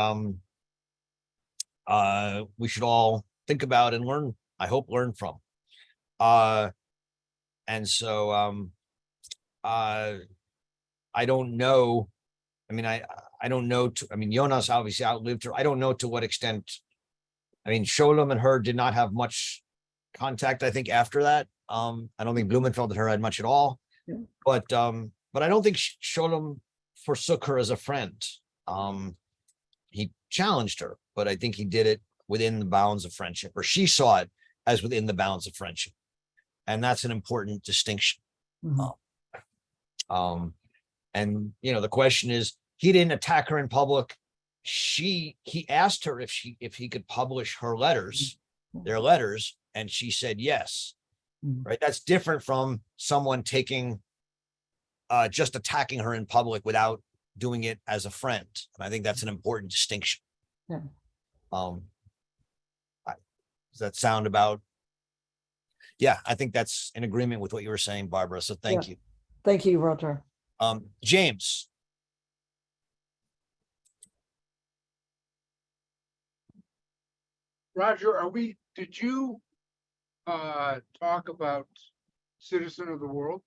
we should all think about and learn, I hope learn from. And so I don't know. I mean, I don't know. I mean, Jonas obviously outlived her. I don't know to what extent. I mean, Scholem and her did not have much contact, I think, after that. I don't think Blumenfeld and her had much at all. Yeah. But I don't think Scholem forsook her as a friend. He challenged her, but I think he did it within the bounds of friendship, or she saw it as within the bounds of friendship. And that's an important distinction. And you know, the question is, he didn't attack her in public. He asked her if he could publish her letters, their letters, and she said yes. Right. That's different from someone taking just attacking her in public without doing it as a friend. And I think that's an important distinction. Yeah. Does that sound about? Yeah, I think that's in agreement with what you were saying, Barbara. So thank you. Thank you, Roger. James. Roger, did you talk about Citizen of the World?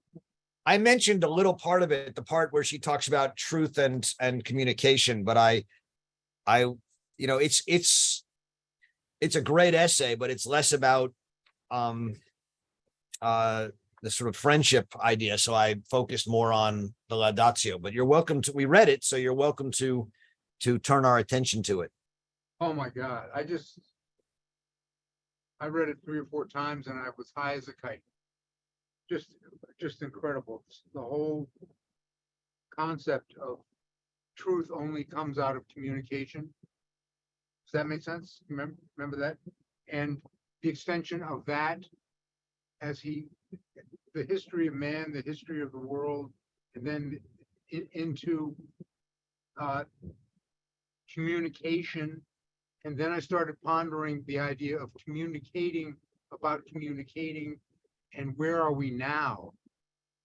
I mentioned a little part of it, the part where she talks about truth and communication, but I, you know, it's a great essay, but it's less about the sort of friendship idea. So I focused more on the Laudatio, but you're welcome to, we read it, so you're welcome to turn our attention to it. Oh my God. I read it 3 or 4 times and I was high as a kite. Just incredible. The whole concept of truth only comes out of communication. Does that make sense? Remember that? And the extension of that as the history of man, the history of the world, and then into communication. And then I started pondering the idea of communicating about communicating and where are we now?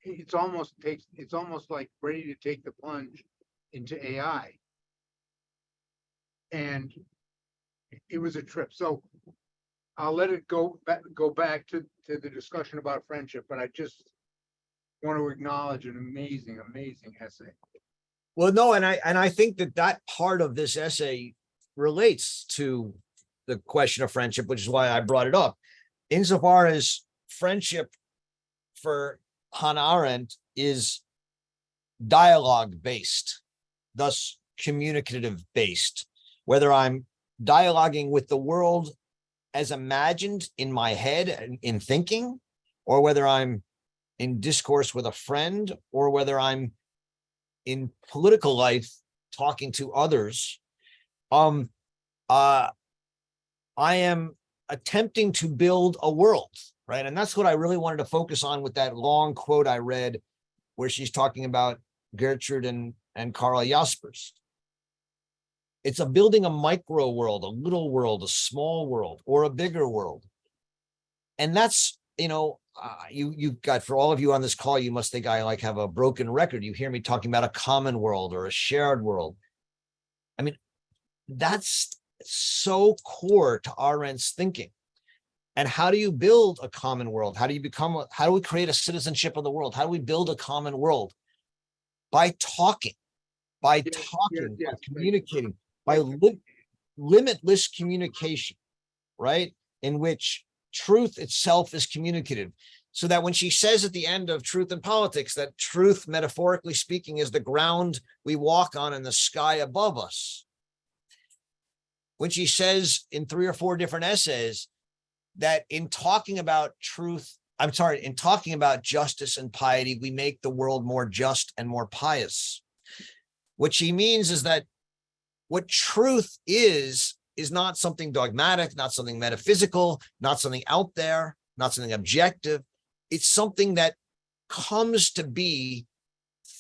It's almost like ready to take the plunge into AI. and it was a trip. So I'll let it go back to the discussion about friendship, but I just want to acknowledge an amazing, amazing essay. Well, no, and I think that part of this essay relates to the question of friendship, which is why I brought it up. Insofar as friendship for Hannah Arendt is dialogue based, thus communicative based, whether I'm dialoguing with the world as imagined in my head and in thinking, or whether I'm in discourse with a friend, or whether I'm in political life talking to others. I am attempting to build a world, right? And that's what I really wanted to focus on with that long quote I read, where she's talking about Gertrude and Karl Jaspers. It's a building a micro world, a little world, a small world, or a bigger world. And that's, you've got, for all of you on this call, you must think I like have a broken record. You hear me talking about a common world or a shared world. I mean, that's so core to Arendt's thinking. And how do you build a common world? How do we create a citizenship of the world? How do we build a common world? By talking, by communicating, by limitless communication, right? In which truth itself is communicative. So that when she says at the end of Truth in Politics that truth, metaphorically speaking, is the ground we walk on in the sky above us. When she says in 3 or 4 different essays that in talking about in talking about justice and piety, we make the world more just and more pious. What she means is that what truth is not something dogmatic, not something metaphysical, not something out there, not something objective. It's something that comes to be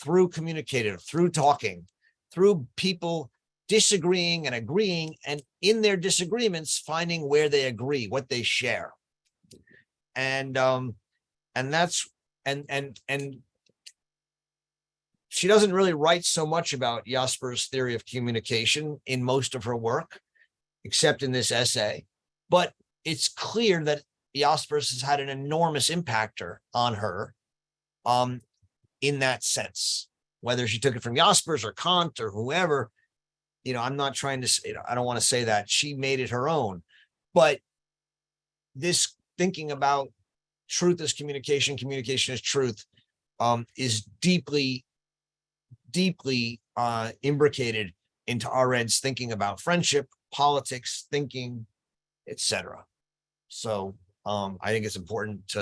through communicating, through talking, through people disagreeing and agreeing, and in their disagreements, finding where they agree, what they share. And she doesn't really write so much about Jaspers' theory of communication in most of her work, except in this essay. But it's clear that Jaspers has had an enormous impact on her in that sense. Whether she took it from Jaspers or Kant or whoever, I'm not trying to say, I don't want to say that she made it her own, but this thinking about truth as communication, communication as truth, is deeply, deeply imbricated into Arendt's thinking about friendship, politics, thinking, etc. So I think it's important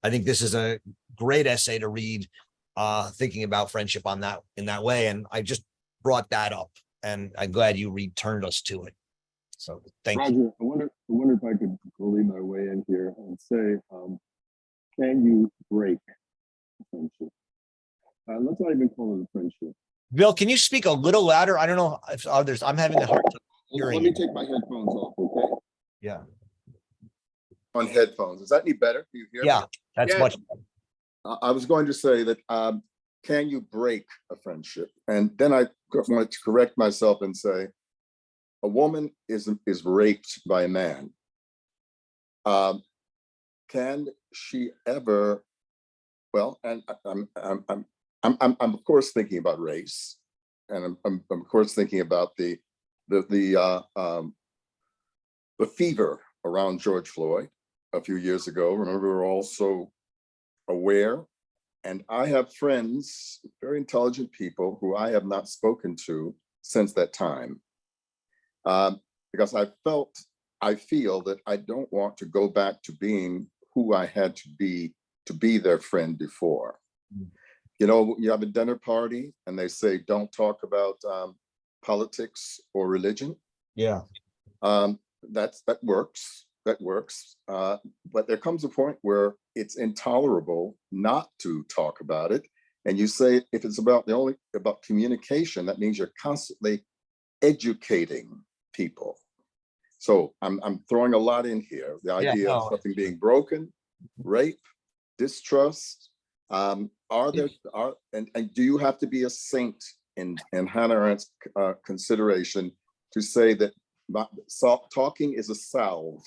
I think this is a great essay to read, thinking about friendship in that way. And I just brought that up, and I'm glad you returned us to it. So thank you. Roger, I wonder if I could bully my way in here and say, can you break a friendship? Let's not even call it a friendship. Bill, can you speak a little louder? I don't know if others, I'm having a hard time hearing. Let me take my headphones off, okay? Yeah. On headphones. Is that any better? Do you hear me? Yeah, that's much better. I was going to say that, can you break a friendship? And then I wanted to correct myself and say, a woman is raped by a man. Can she ever? Well, and I'm of course thinking about race, and I'm of course thinking about the fever around George Floyd a few years ago. Remember, we were all so aware. And I have friends, very intelligent people, who I have not spoken to since that time, because I feel that I don't want to go back to being who I had to be their friend before. You have a dinner party and they say, don't talk about politics or religion. Yeah. That works. But there comes a point where it's intolerable not to talk about it. And you say, if it's about communication, that means you're constantly educating people. So I'm throwing a lot in here. The idea of something being broken, rape, distrust. And do you have to be a saint in Hannah Arendt's consideration to say that talking is a salve.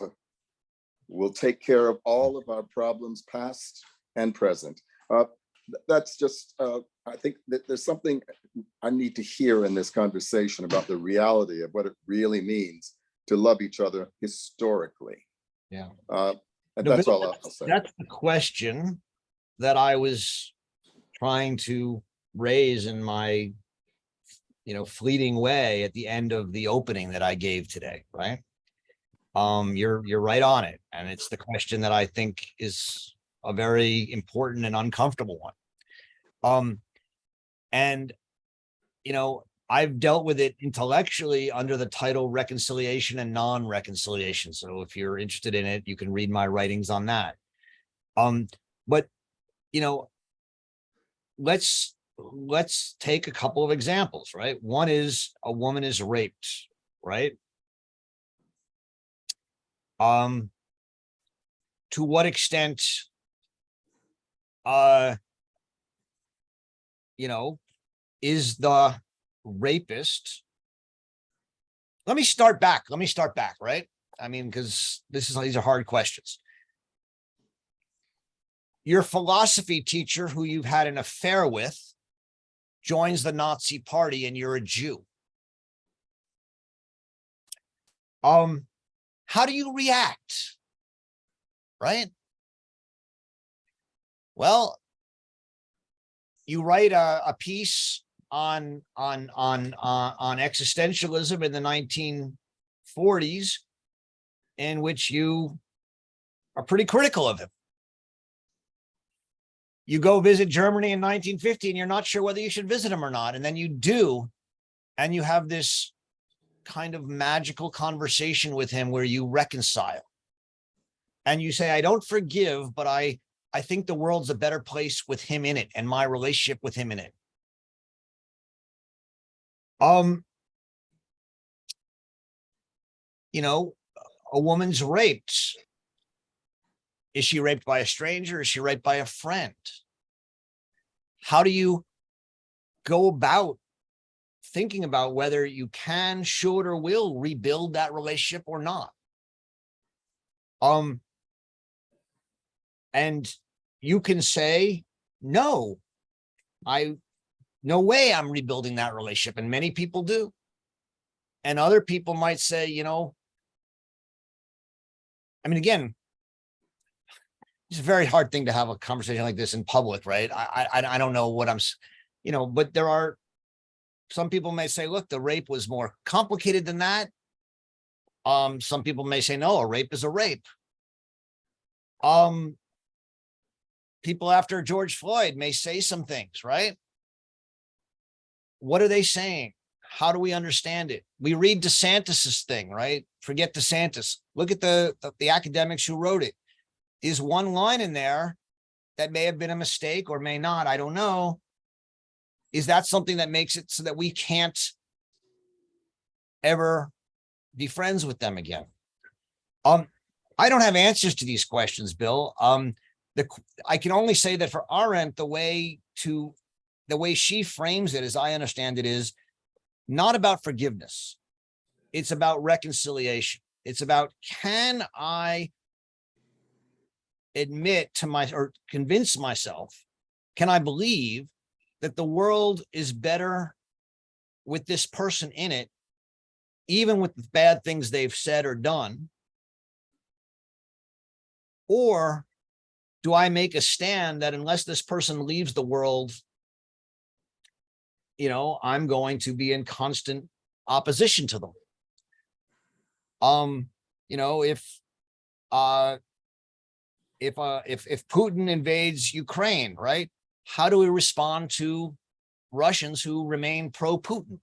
Will take care of all of our problems, past and present. That's just, I think that there's something I need to hear in this conversation about the reality of what it really means to love each other historically. Yeah. And No, that's but all I'll say. That's the question that I was trying to raise in my, fleeting way at the end of the opening that I gave today, right? You're right on it. And it's the question that I think is a very important and uncomfortable one. And, I've dealt with it intellectually under the title reconciliation and non-reconciliation. So if you're interested in it, you can read my writings on that. But, let's take a couple of examples, right? One is a woman is raped, right? To what extent, is the rapist? Let me start back, right? I mean, because these are hard questions. Your philosophy teacher who you've had an affair with joins the Nazi party and you're a Jew. How do you react? Right? Well, you write a piece on existentialism in the 1940s, in which you are pretty critical of him. You go visit Germany in 1950 and you're not sure whether you should visit him or not. And then you do, and you have this kind of magical conversation with him where you reconcile. And you say, I don't forgive, but I think the world's a better place with him in it and my relationship with him in it. A woman's raped. Is she raped by a stranger? Is she raped by a friend? How do you go about thinking about whether you can, should, or will rebuild that relationship or not? And you can say, no way I'm rebuilding that relationship. And many people do. And other people might say, again, it's a very hard thing to have a conversation like this in public, right? I don't know what but there are some people may say, look, the rape was more complicated than that. Some people may say, no, a rape is a rape. People after George Floyd may say some things, right? What are they saying? How do we understand it? We read DeSantis's thing, right? Forget DeSantis. Look at the academics who wrote it. Is one line in there that may have been a mistake or may not, I don't know. Is that something that makes it so that we can't ever be friends with them again? I don't have answers to these questions, Bill. I can only say that for Arendt, the way she frames it, as I understand it, is not about forgiveness. It's about reconciliation. It's about, can I admit or convince myself, can I believe that the world is better with this person in it, even with the bad things they've said or done? Or do I make a stand that unless this person leaves the world, I'm going to be in constant opposition to them? If Putin invades Ukraine, right? How do we respond to Russians who remain pro-Putin?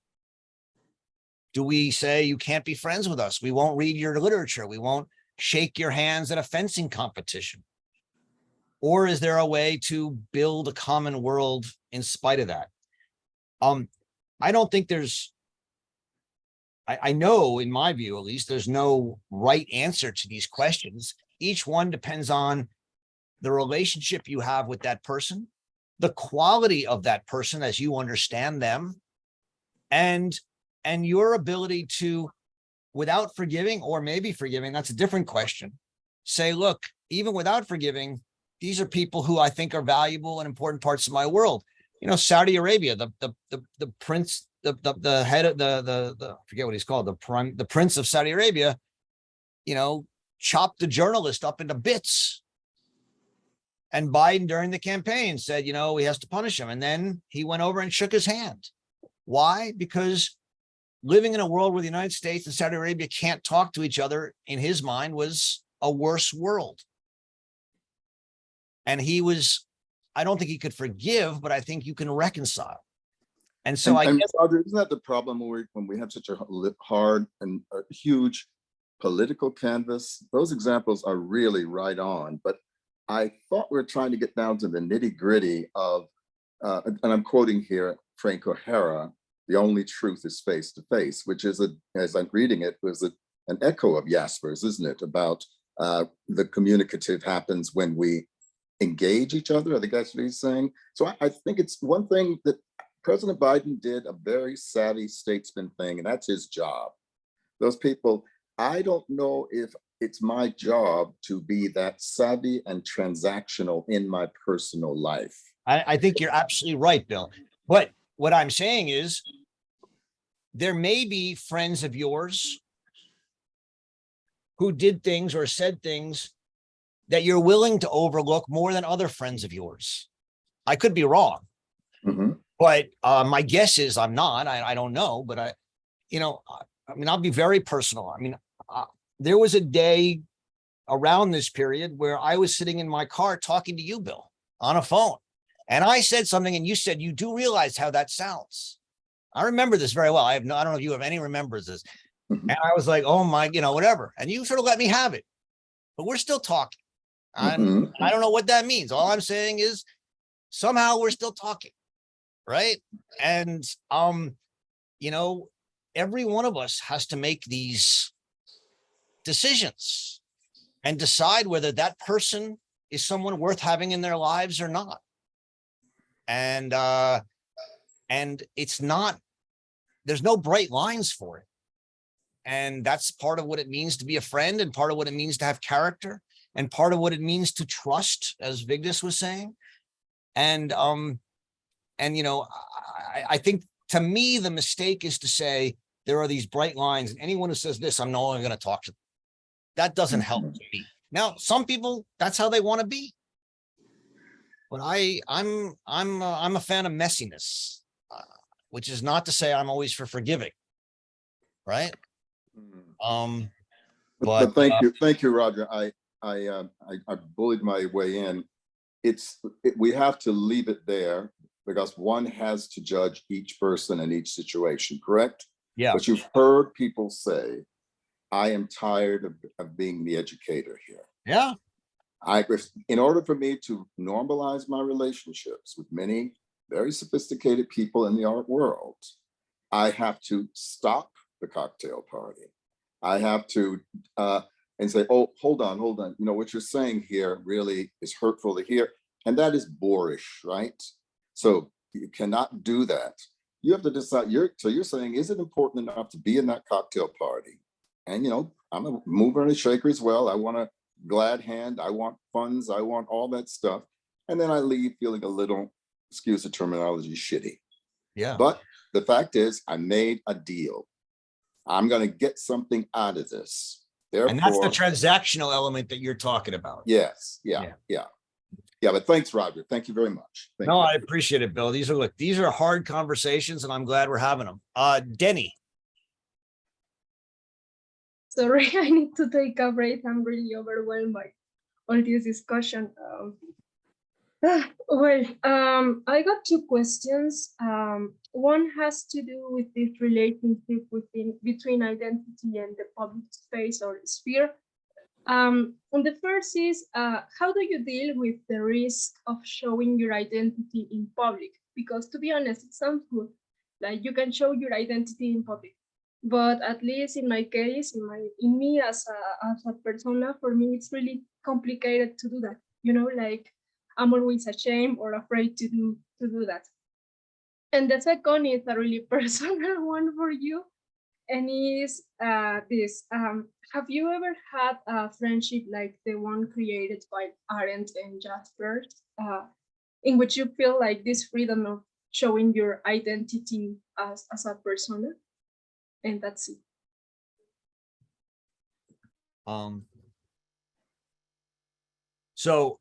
Do we say, you can't be friends with us? We won't read your literature. We won't shake your hands at a fencing competition. Or is there a way to build a common world in spite of that? I don't think I know, in my view, at least, there's no right answer to these questions. Each one depends on the relationship you have with that person, the quality of that person as you understand them, and and your ability to, without forgiving or maybe forgiving, that's a different question, say, look, even without forgiving, these are people who I think are valuable and important parts of my world. You know, Saudi Arabia, the prince, the head of the I forget what he's called, the prince of Saudi Arabia, you know, chopped the journalist up into bits. And Biden during the campaign said, you know, he has to punish him. And then he went over and shook his hand. Why? Because living in a world where the United States and Saudi Arabia can't talk to each other, in his mind, was a worse world. And he was, I don't think he could forgive, but I think you can reconcile. And so I guess, Roger, isn't that the problem when we have such a hard and a huge political canvas? Those examples are really right on, but I thought we were trying to get down to the nitty gritty of, and I'm quoting here Frank O'Hara, the only truth is face to face, which is, as I'm reading it, was an echo of Jaspers, isn't it? About the communicative happens when we engage each other. I think that's what he's saying. So I think it's one thing that President Biden did, a very savvy statesman thing, and that's his job. Those people, I don't know if it's my job to be that savvy and transactional in my personal life. I think you're absolutely right, Bill. But what I'm saying is, there may be friends of yours who did things or said things that you're willing to overlook more than other friends of yours. I could be wrong, but my guess is I'm not. I don't know, but I mean, I'll be very personal. I mean, there was a day around this period where I was sitting in my car talking to you, Bill, on a phone, and I said something, and you said, "You do realize how that sounds." I remember this very well. I don't know if you have any remembers this. And I was like, oh my, whatever. And you sort of let me have it, but we're still talking. I don't know what that means. All I'm saying is somehow we're still talking. Right. And, every one of us has to make these decisions and decide whether that person is someone worth having in their lives or not. And it's not, there's no bright lines for it. And that's part of what it means to be a friend, and part of what it means to have character, and part of what it means to trust, as Vigdis was saying. And I think, to me, the mistake is to say there are these bright lines, and anyone who says this, I'm no longer going to talk to them. That doesn't help me. Now, some people, that's how they want to be. But I'm a fan of messiness, which is not to say I'm always for forgiving, right? But thank you, Roger. I bullied my way in. We have to leave it there, because one has to judge each person in each situation, correct? Yeah. But you've heard people say, I am tired of being the educator here. Yeah. In order for me to normalize my relationships with many very sophisticated people in the art world, I have to stop the cocktail party. I have to and say, oh, hold on. What you're saying here really is hurtful to hear. And that is boorish, right? So you cannot do that. You have to decide, so you're saying, is it important enough to be in that cocktail party? And, I'm a mover and a shaker as well. I want a glad hand. I want funds. I want all that stuff. And then I leave feeling a little, excuse the terminology, shitty. Yeah. But the fact is, I made a deal. I'm going to get something out of this. Therefore, and that's the transactional element that you're talking about. Yes. Yeah. But thanks, Roger. Thank you very much. Thank you. I appreciate it, Bill. These are hard conversations, and I'm glad we're having them. Denny. Sorry, I need to take a break. I'm really overwhelmed by all this discussion. I got two questions. One has to do with this relationship between identity and the public space or sphere. And the first is, how do you deal with the risk of showing your identity in public? Because to be honest, it sounds good. Like you can show your identity in public. But at least in my case, in me as a persona, for me, it's really complicated to do that. Like I'm always ashamed or afraid to do that. And the second is a really personal one for you, and is this. Have you ever had a friendship like the one created by Arendt and Jaspers, in which you feel like this freedom of showing your identity as a persona? And that's it. So,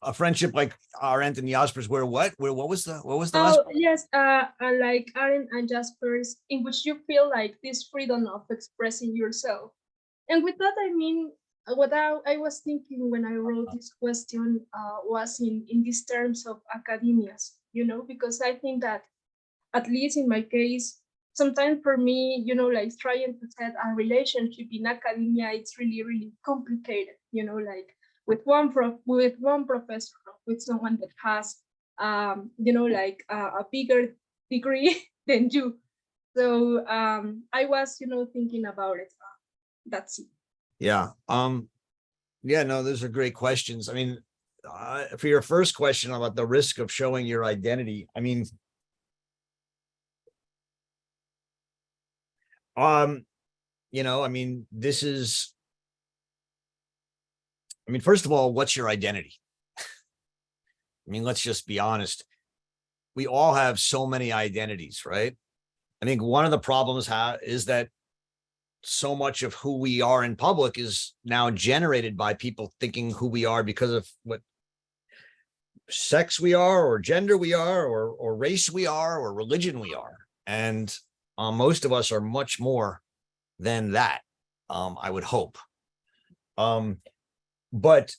a friendship like Arendt and Jaspers, where what was the last? Oh yes, like Arendt and Jaspers, in which you feel like this freedom of expressing yourself. And with that, I mean, what I was thinking when I wrote this question was in these terms of academias, because I think that, at least in my case, sometimes for me, like trying to set a relationship in academia, it's really, really complicated, like with one professor, with someone that has, like a bigger degree than you. So I was, thinking about it. That's it. Yeah. Yeah, no, those are great questions. I mean, for your first question about the risk of showing your identity, I mean, I mean, this is, I mean, first of all, what's your identity? I mean, let's just be honest. We all have so many identities, right? I think one of the problems is that so much of who we are in public is now generated by people thinking who we are because of what sex we are, or gender we are, or race we are, or religion we are. And most of us are much more than that, I would hope. But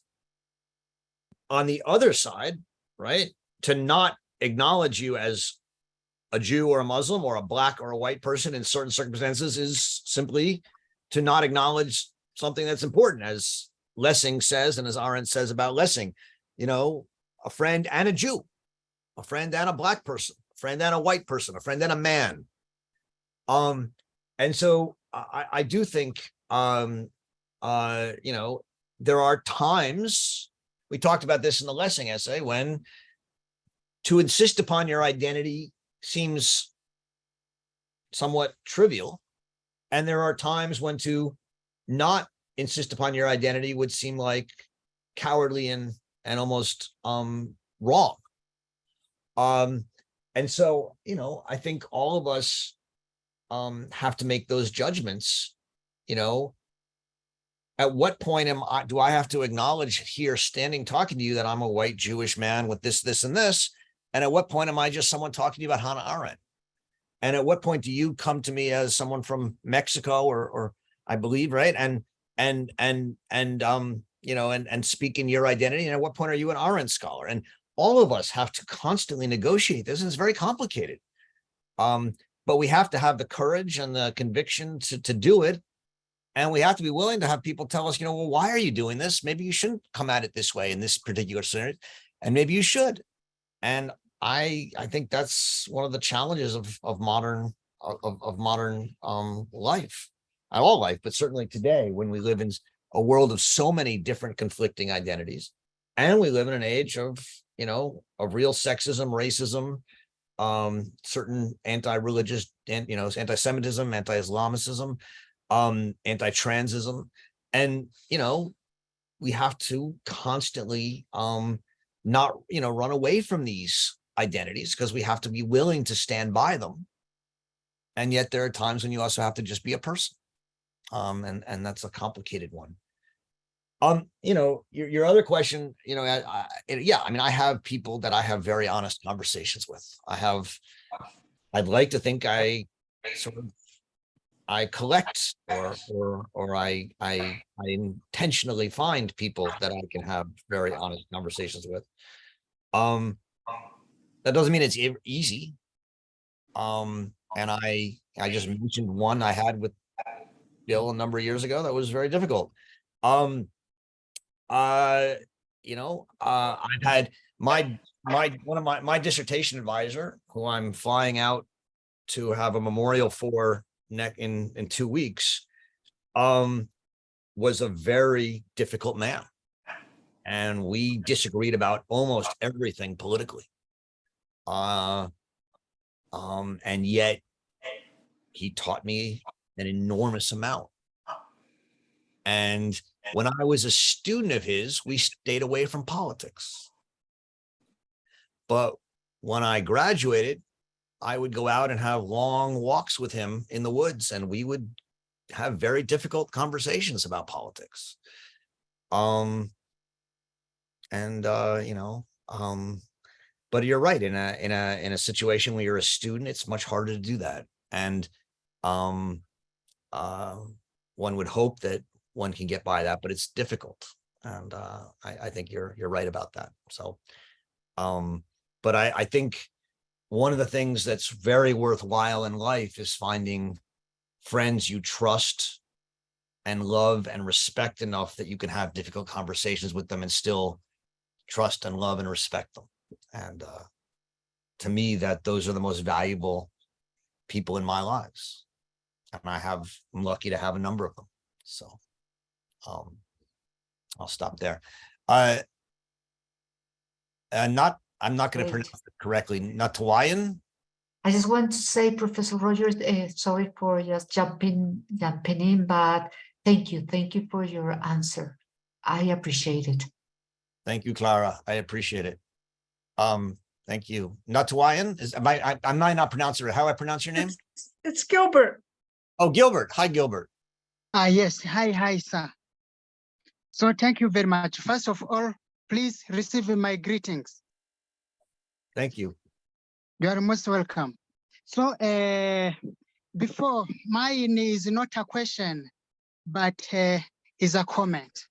on the other side, right, to not acknowledge you as a Jew or a Muslim or a Black or a white person in certain circumstances is simply to not acknowledge something that's important, as Lessing says, and as Arendt says about Lessing, a friend and a Jew, a friend and a Black person, a friend and a white person, a friend and a man. And so I do think, there are times, we talked about this in the Lessing essay, when to insist upon your identity seems somewhat trivial. And there are times when to not insist upon your identity would seem like cowardly and almost wrong. And so, I think all of us have to make those judgments. At what point do I have to acknowledge here, standing talking to you, that I'm a white Jewish man with this, and this? And at what point am I just someone talking to you about Hannah Arendt? And at what point do you come to me as someone from Mexico, or I believe, right? And speak in your identity? And at what point are you an Arendt scholar? And all of us have to constantly negotiate this, and it's very complicated. But we have to have the courage and the conviction to do it. And we have to be willing to have people tell us, well, why are you doing this? Maybe you shouldn't come at it this way in this particular scenario, and maybe you should. And I think that's one of the challenges of modern life, all life, but certainly today, when we live in a world of so many different conflicting identities, and we live in an age of real sexism, racism, certain anti-religious, anti-Semitism, anti-Islamicism, anti-transism, and we have to constantly not run away from these identities, because we have to be willing to stand by them. And yet there are times when you also have to just be a person, and that's a complicated one. Your other question, I have people that I have very honest conversations with. I'd like to think I collect, or I intentionally find people that I can have very honest conversations with. That doesn't mean it's easy. And I just mentioned one I had with Bill a number of years ago that was very difficult. I've had one of my dissertation advisor, who I'm flying out to have a memorial for in 2 weeks, was a very difficult man, and we disagreed about almost everything politically. And yet he taught me an enormous amount. And when I was a student of his, we stayed away from politics. But when I graduated, I would go out and have long walks with him in the woods, and we would have very difficult conversations about politics. But you're right, in a situation where you're a student, it's much harder to do that. And one would hope that one can get by that, but it's difficult. And I think you're right about that. So, but I think one of the things that's very worthwhile in life is finding friends you trust and love and respect enough that you can have difficult conversations with them and still trust and love and respect them. And to me, that those are the most valuable people in my lives. And I'm lucky to have a number of them. So I'll stop there. I'm not going to pronounce it correctly. Natawayan. I just want to say, Professor Rogers, sorry for just jumping in, but thank you for your answer. I appreciate it. Thank you, Clara. I appreciate it. Thank you. Natawayan, I might not pronounce it. How I pronounce your name? It's Gilbert. Oh, Gilbert. Hi, Gilbert. Yes. Hi, sir. So thank you very much. First of all, please receive my greetings. Thank you. You are most welcome. So before, mine is not a question, but is a comment.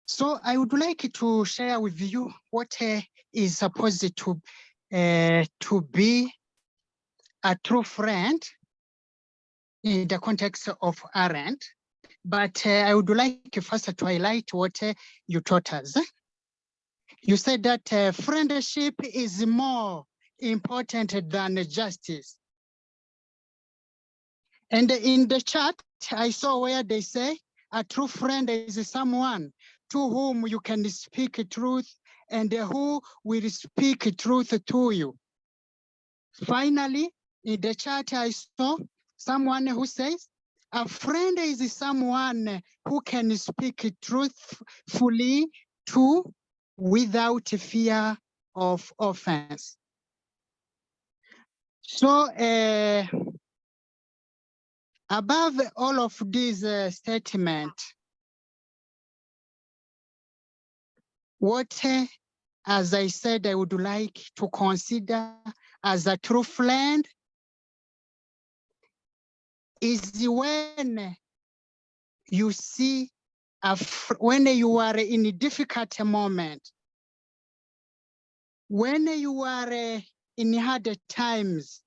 So I would like to share with you what is supposed to be a true friend in the context of Arendt. But I would like first to highlight what you taught us. You said that friendship is more important than justice. And in the chat, I saw where they say a true friend is someone to whom you can speak truth and who will speak truth to you. Finally, in the chat, I saw someone who says, a friend is someone who can speak truthfully to without fear of offense. So above all of these statements, what, as I said, I would like to consider as a true friend is when you see, when you are in a difficult moment, when you are in hard times,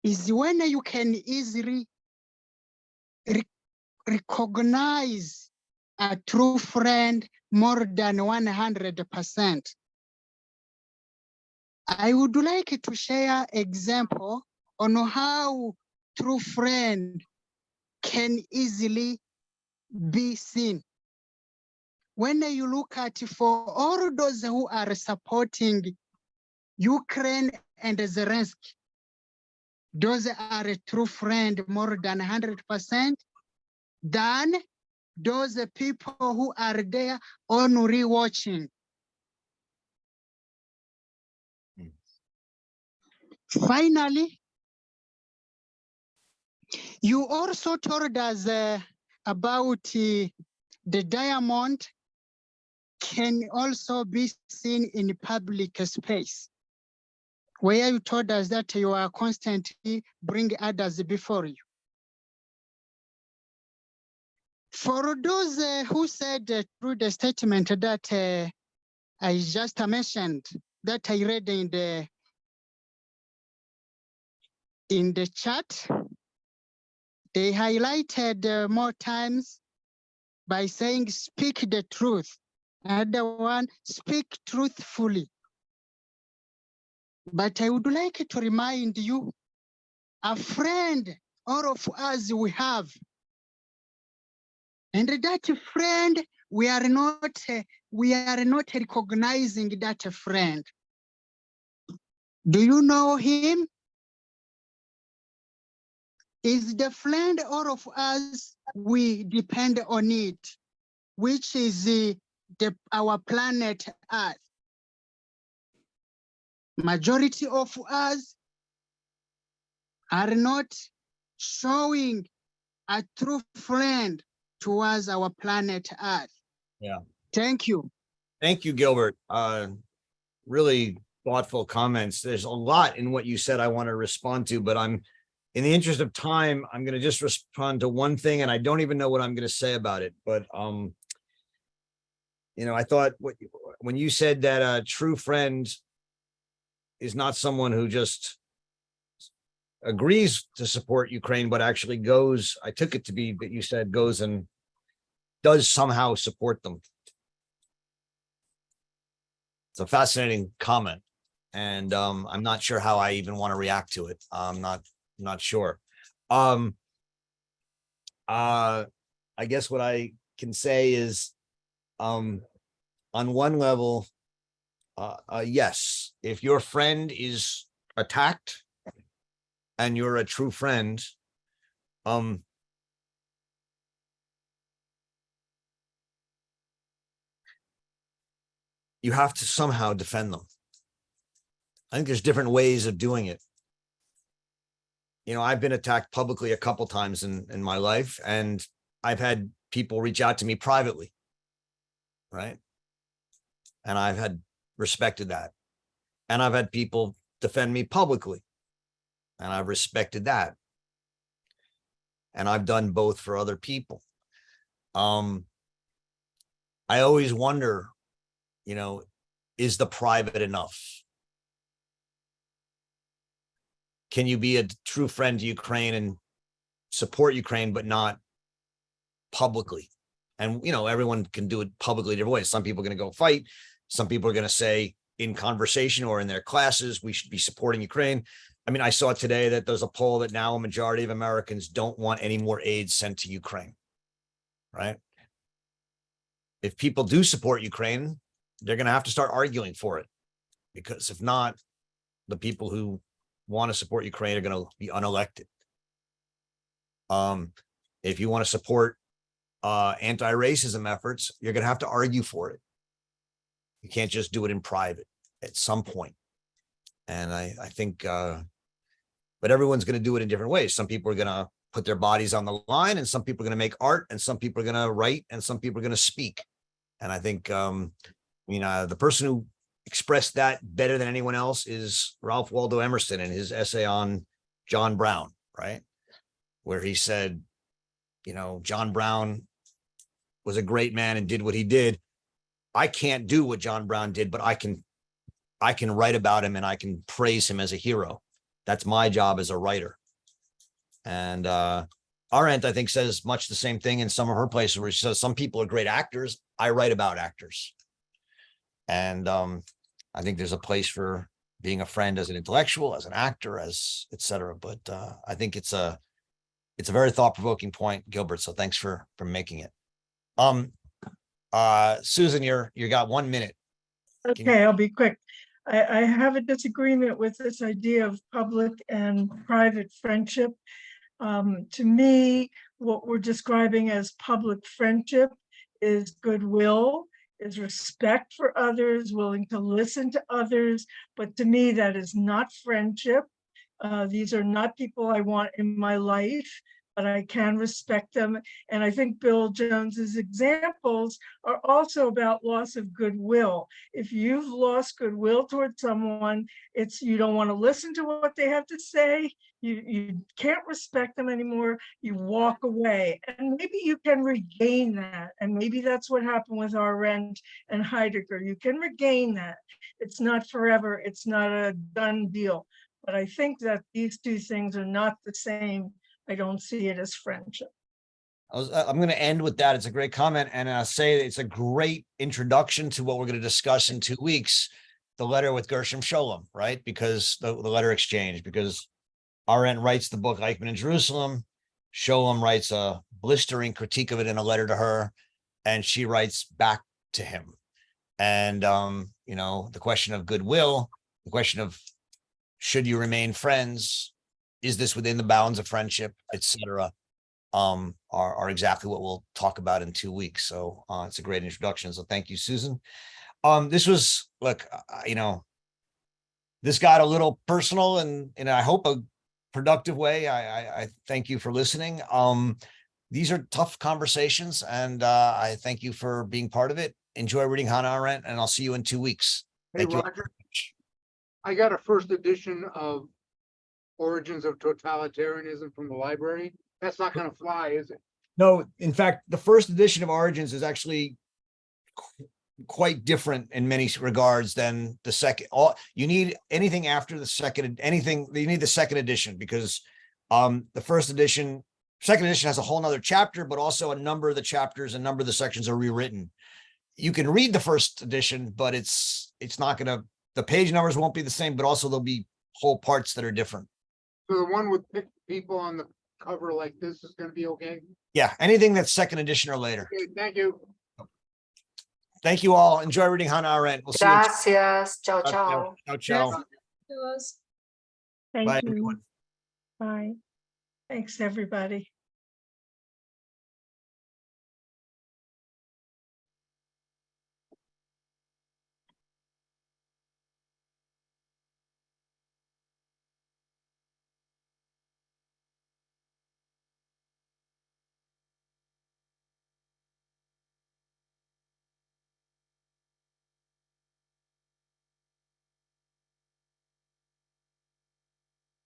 is when you can easily recognize a true friend more than 100%. I would like to share example on how true friend can easily be seen. When you look at for all those who are supporting Ukraine and Zelensky, those are a true friend more than 100% than those people who are there only watching. Finally, you also told us about the diamond can also be seen in public space, where you told us that you are constantly bringing others before you. For those who said through the statement that I just mentioned, that I read in the chat, they highlighted more times by saying speak the truth. Another one, speak truthfully. But I would like to remind you, a friend all of us we have, and that friend we are not recognizing that a friend. Do you know him? Is the friend all of us, we depend on it, which is our planet Earth. Majority of us are not showing a true friend towards our planet Earth. Yeah. Thank you. Thank you, Gilbert. Really thoughtful comments. There's a lot in what you said I want to respond to, but in the interest of time, I'm going to just respond to one thing, and I don't even know what I'm going to say about it. But I thought when you said that a true friend is not someone who just agrees to support Ukraine, but actually goes, I took it to be that you said goes and does somehow support them. It's a fascinating comment, and I'm not sure how I even want to react to it. I'm not sure. I guess what I can say is, on one level, yes, if your friend is attacked and you're a true friend, you have to somehow defend them. I think there's different ways of doing it. I've been attacked publicly a couple times in my life, and I've had people reach out to me privately, right? And I've had respected that. And I've had people defend me publicly, and I've respected that. And I've done both for other people. I always wonder, is the private enough? Can you be a true friend to Ukraine and support Ukraine, but not publicly? And, everyone can do it publicly different ways. Some people are going to go fight. Some people are going to say in conversation or in their classes, we should be supporting Ukraine. I mean, I saw today that there's a poll that now a majority of Americans don't want any more aid sent to Ukraine, right? If people do support Ukraine, they're going to have to start arguing for it, because if not, the people who want to support Ukraine are going to be unelected. If you want to support anti-racism efforts, you're going to have to argue for it. You can't just do it in private at some point. And I think, but everyone's going to do it in different ways. Some people are going to put their bodies on the line, and some people are going to make art, and some people are going to write, and some people are going to speak. And I think, the person who expressed that better than anyone else is Ralph Waldo Emerson in his essay on John Brown, right? Where he said, John Brown was a great man and did what he did. I can't do what John Brown did, but I can write about him and I can praise him as a hero. That's my job as a writer. And Arendt, I think, says much the same thing in some of her places, where she says some people are great actors. I write about actors. And I think there's a place for being a friend as an intellectual, as an actor, as et cetera. But I think it's a very thought-provoking point, Gilbert. So thanks for making it. Susan, you got 1 minute. Okay, I'll be quick. I have a disagreement with this idea of public and private friendship. To me, what we're describing as public friendship is goodwill, is respect for others, willing to listen to others. But to me, that is not friendship. These are not people I want in my life, but I can respect them. And I think Bill Jones's examples are also about loss of goodwill. If you've lost goodwill towards someone, it's you don't want to listen to what they have to say. You can't respect them anymore. You walk away, and maybe you can regain that. And maybe that's what happened with Arendt and Heidegger. You can regain that. It's not forever. It's not a done deal. But I think that these two things are not the same. I don't see it as friendship. I'm going to end with that. It's a great comment, and say it's a great introduction to what we're going to discuss in 2 weeks, the letter with Gershom Scholem, right? Because the letter exchange, because Arendt writes the book Eichmann in Jerusalem. Scholem writes a blistering critique of it in a letter to her. and she writes back to him. And, you know, the question of goodwill, the question of should you remain friends? Is this within the bounds of friendship, etc., are exactly what we'll talk about in 2 weeks. So it's a great introduction. So thank you, Susan. This was, look, you know, this got a little personal and in I hope a productive way. I thank you for listening. These are tough conversations, and I thank you for being part of it. Enjoy reading Hannah Arendt, and I'll see you in 2 weeks. Hey, Thank you. Roger, I got a first edition of Origins of Totalitarianism from the library. That's not gonna fly, is it? No, in fact, the first edition of Origins is actually quite different in many regards than the second. You need anything after the second, anything, you need the second edition, because the first edition, second edition has a whole nother chapter, but also a number of the chapters, a number of the sections are rewritten. You can read the first edition, but it's not gonna, the page numbers won't be the same, but also there'll be whole parts that are different. So the one with people on the cover like this is gonna be okay? Yeah, anything that's second edition or later. Okay, thank you. Thank you all. Enjoy reading Hannah Arendt. We'll see you. Gracias. Ciao, ciao. Ciao, ciao. Yes. Thank Bye, you. everyone. Bye. Thanks, everybody.